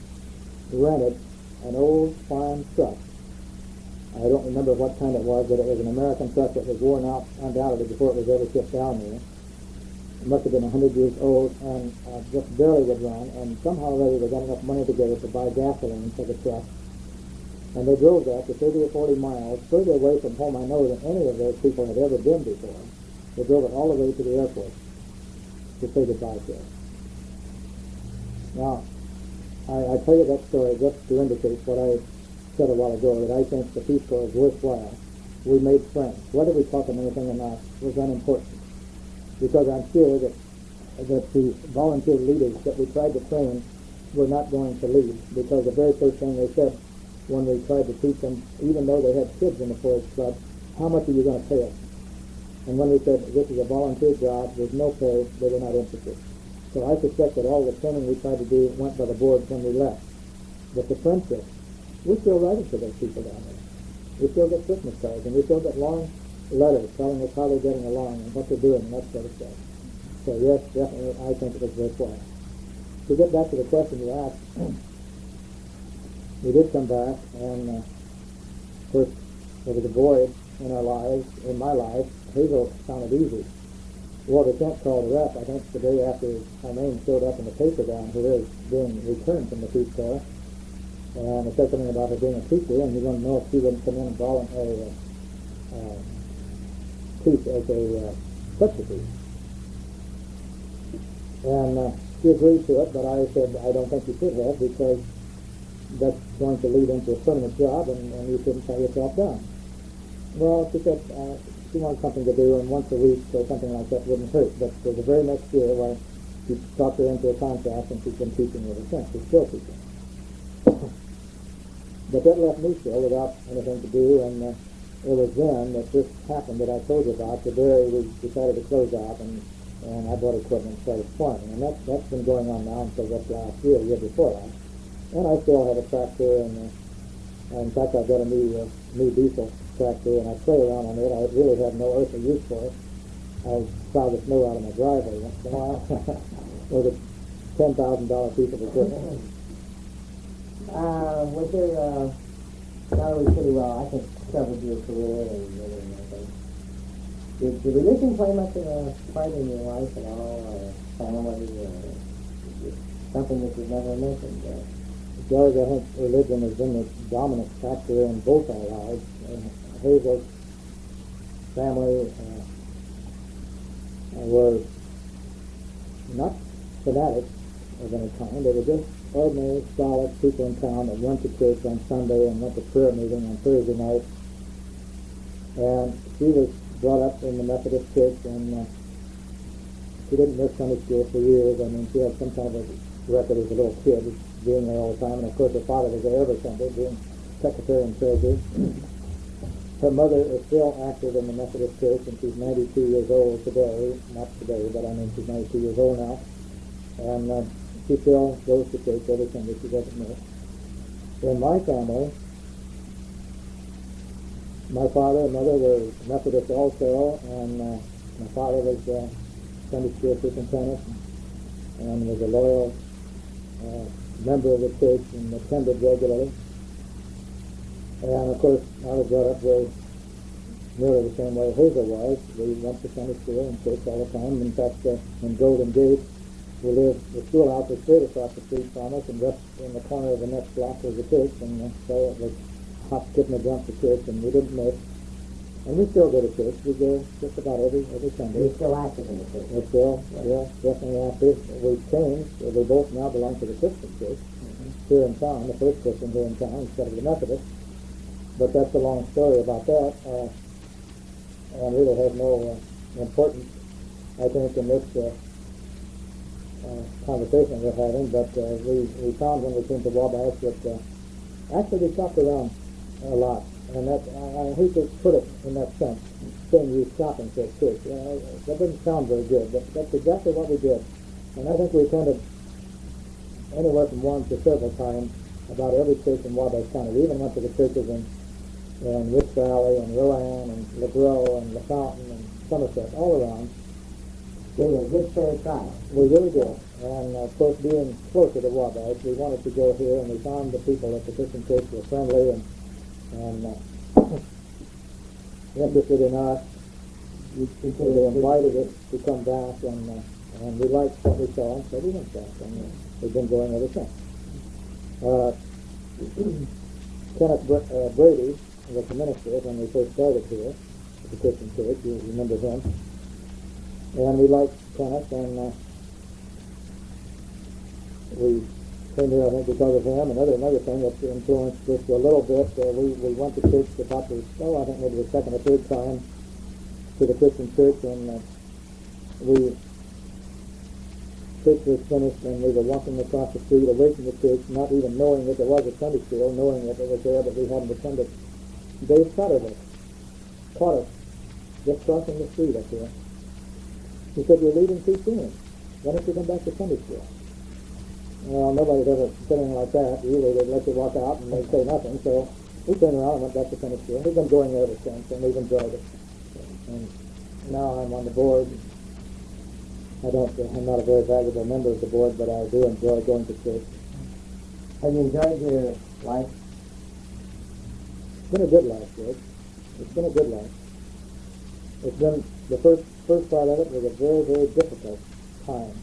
rented an old farm truck. I don't remember what kind it was, but it was an American truck that was worn out undoubtedly before it was ever shipped down there. It must have been 100 years old and just barely would run, and somehow or other they got enough money together to buy gasoline for the truck. And they drove that to 30 or 40 miles, further away from home I know than any of those people had ever been before. They drove it all the way to the airport to say goodbye to us. Now, I tell you that story just to indicate what I said a while ago, that I think the Peace Corps is worthwhile. We made friends. Whether we taught them anything or not was unimportant, because I'm sure that the volunteer leaders that we tried to train were not going to leave, because the very first thing they said when we tried to teach them, even though they had kids in the Forest Club, how much are you going to pay us? And when we said this is a volunteer job, there's no pay, they were not interested. So I suspect that all the training we tried to do went by the board when we left. But the friendship, we're still writing to those people down there. We still get Christmas cards, and we still get long letters telling us how they're getting along and what they're doing and that sort of stuff. So yes, definitely, I think it was worthwhile. To get back to the question you asked, we did come back, and of course, there was a void in our lives, in my life. Hazel found it easy. Walter Kent called her up, I think the day after her name showed up in the paper down here as being returned from the Peace Corps. And it said something about her being a teacher, and he wanted to know if she wouldn't come in and voluntarily teach as a substitute. And she agreed to it, but I said, I don't think you should have, because that's going to lead into a permanent job, and you shouldn't tie yourself down. Well, she said she wanted something to do, and once a week or something like that wouldn't hurt. But the very next year, when she talked her into a contract, and she's been teaching ever since. She's still teaching. But that left me still without anything to do, and it was then that this happened that I told you about. The dairy, we decided to close out, and I bought equipment and started farming. And that's been going on now until that last year before last. And I still have a tractor, and in fact I've got a new diesel tractor, and I play around on it. I really have no earthly use for it. I plow the snow out of my driveway once in a while with a $10,000 piece of equipment. Was there, that was pretty well, I think, covered your career and everything. Did religion play much of a part in your life at all, or family, or something that you've never mentioned? George, I think religion has been the dominant factor in both our lives. Hazel's family were not fanatics of any kind. They were just ordinary, solid people in town that went to church on Sunday and went to prayer meeting on Thursday night. And she was brought up in the Methodist church, and she didn't miss Sunday school for years. I mean, she had some kind of a record as a little kid, being there all the time. And of course, her father was there every Sunday, being secretary and treasurer. Her mother is still active in the Methodist church, and she's 92 years old today. Not today, but I mean, she's 92 years old now. And she still goes to church every Sunday. She doesn't miss. In my family, my father and mother were Methodist also, and my father was Sunday school superintendent and was a loyal member of the church and attended regularly. And of course, I was brought up very nearly the same way Hazel was. We went to Sunday school and church all the time. In fact, in Golden Gate, the schoolhouse was straight across the street from us, and just in the corner of the next block was the church, and so it was hop, skip, and a jump to church, and we didn't miss. And we still go to church. We go just about every Sunday. You're still active in the church? We're still, yeah, definitely active. We've changed. We both now belong to the Christian church here in town, the first Christian here in town, instead of the Methodist. But that's a long story about that, and really has no importance, I think, in this conversation we're having. But we found when we came to Wabash that actually we shopped around a lot, and that I hate to put it in that sense, saying you shopping for a church. That doesn't sound very good, but that's exactly what we did. And I think we attended anywhere from one to several times about every church in Wabash County. We even went to the churches in Rich Valley and Rowan and LeGros and LaFountain and Somerset, all around. Gave you a good fair trial. We really did. And of course, being closer to Wabash, we wanted to go here, and we found the people at the Christian church were friendly and interested in us. They invited us to come back, and we liked what we saw, and so we went back, and we've been going ever since. Kenneth Brady was the minister when we first started here at the Christian church. You remember him. And we liked Kenneth, and we came here, I think, because of him. Another thing that influenced us a little bit, we went to church about I think maybe the second or third time to the Christian church, and church was finished, and we were walking across the street away from the church, not even knowing that there was a Sunday school, knowing that it was there, but we hadn't attended. Dave Sutherland caught us just crossing the street up here. He said, "You're leaving too soon. Why don't you come back to Sunday school?" Well, nobody'd ever said anything like that. Usually they'd let you walk out and they'd say nothing. So we turned around and went back to Sunday school. We've been going there ever since, and we've enjoyed it. And now I'm on the board. I'm not a very valuable member of the board, but I do enjoy going to church. Have you enjoyed your life? It's been a good life, George. It's been a good life. It's been, the first part of it was a very, very difficult time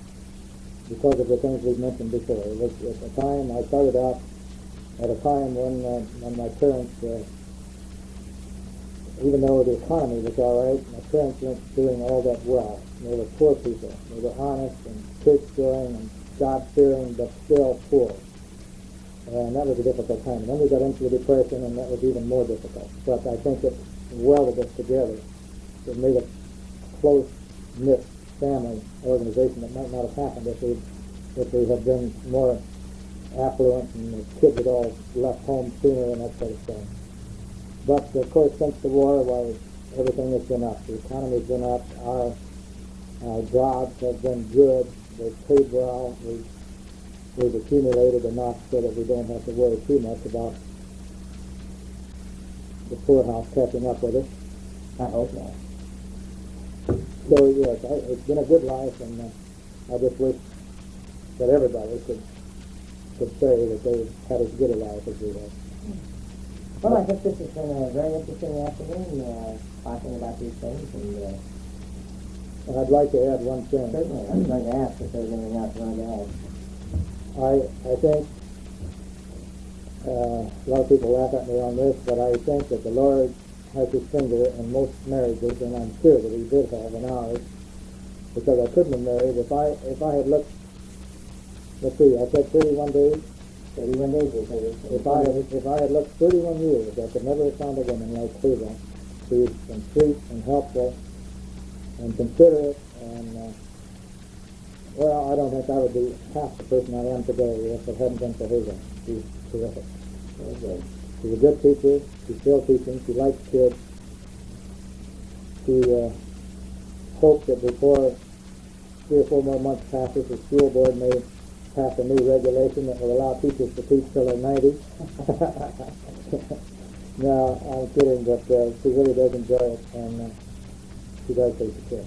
because of the things we've mentioned before. It was at the time, I started out at a time when my parents, even though the economy was all right, my parents weren't doing all that well. They were poor people. They were honest and church-going and God-fearing, but still poor. And that was a difficult time. And then we got into the Depression, and that was even more difficult. But I think that welded us together. It made a close-knit family organization that might not have happened if we had been more affluent and the kids had all left home sooner and that sort of thing. But of course, since the war, why, everything has been up. The economy's been up. Our jobs have been good. They've paid well. We've accumulated enough so that we don't have to worry too much about the poorhouse catching up with us. I hope not. So yes, it's been a good life, and I just wish that everybody could say that they had as good a life as we have. Well, I think this has been a very interesting afternoon, talking about these things, and I'd like to add one thing. certainly I was going to ask if there's anything else you wanted to add. I think a lot of people laugh at me on this, but I think that the Lord has his finger in most marriages, and I'm sure that he did have in ours, because I couldn't have married if I had looked. Let's see, I said 31 days. 31 days or so. If I had looked 31 years, I could never have found a woman like Hazel. She's been sweet and helpful and considerate, and well, I don't think I would be half the person I am today if it hadn't been for Hazel. She's terrific. Very good. She's a good teacher. She's still teaching. She likes kids. She hopes that before 3 or 4 more months passes, the school board may pass a new regulation that will allow teachers to teach till they're 90. No, I'm kidding, but she really does enjoy it, and she does take the care.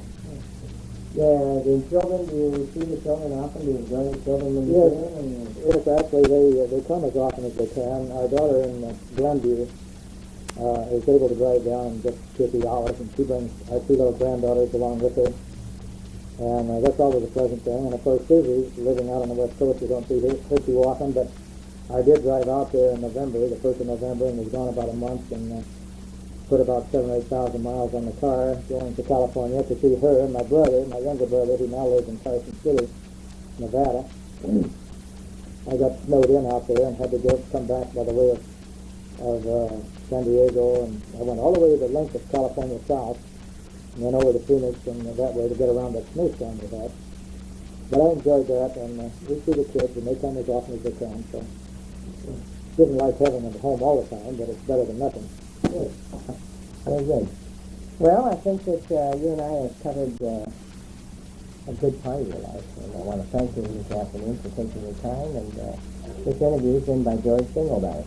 Yeah, the children, do you see the children often? Do you enjoy the children when you Yes. see them? Yes, actually, they come as often as they can. Our daughter in Glenview is able to drive down in just 50 hours, and she brings our 2 little granddaughters along with her. And that's always a pleasant thing. And of course, Susie, living out on the West Coast, we don't see her too often, but I did drive out there in November, the 1st of November, and was gone about a month, and put about 7,000 or 8,000 miles on the car going to California to see her and my brother, my younger brother, who now lives in Carson City, Nevada. I got snowed in out there and had to come back by the way of San Diego, and I went all the way the length of California south, and then over to Phoenix and that way to get around that snowstorm we had. But I enjoyed that, and we see the kids, and they come as often as they can, so it isn't like having them at home all the time, but it's better than nothing. Good. Very good. Well, I think that you and I have covered a good part of your life, and I want to thank you this afternoon for taking your time, and this interview has been by George Singledyne.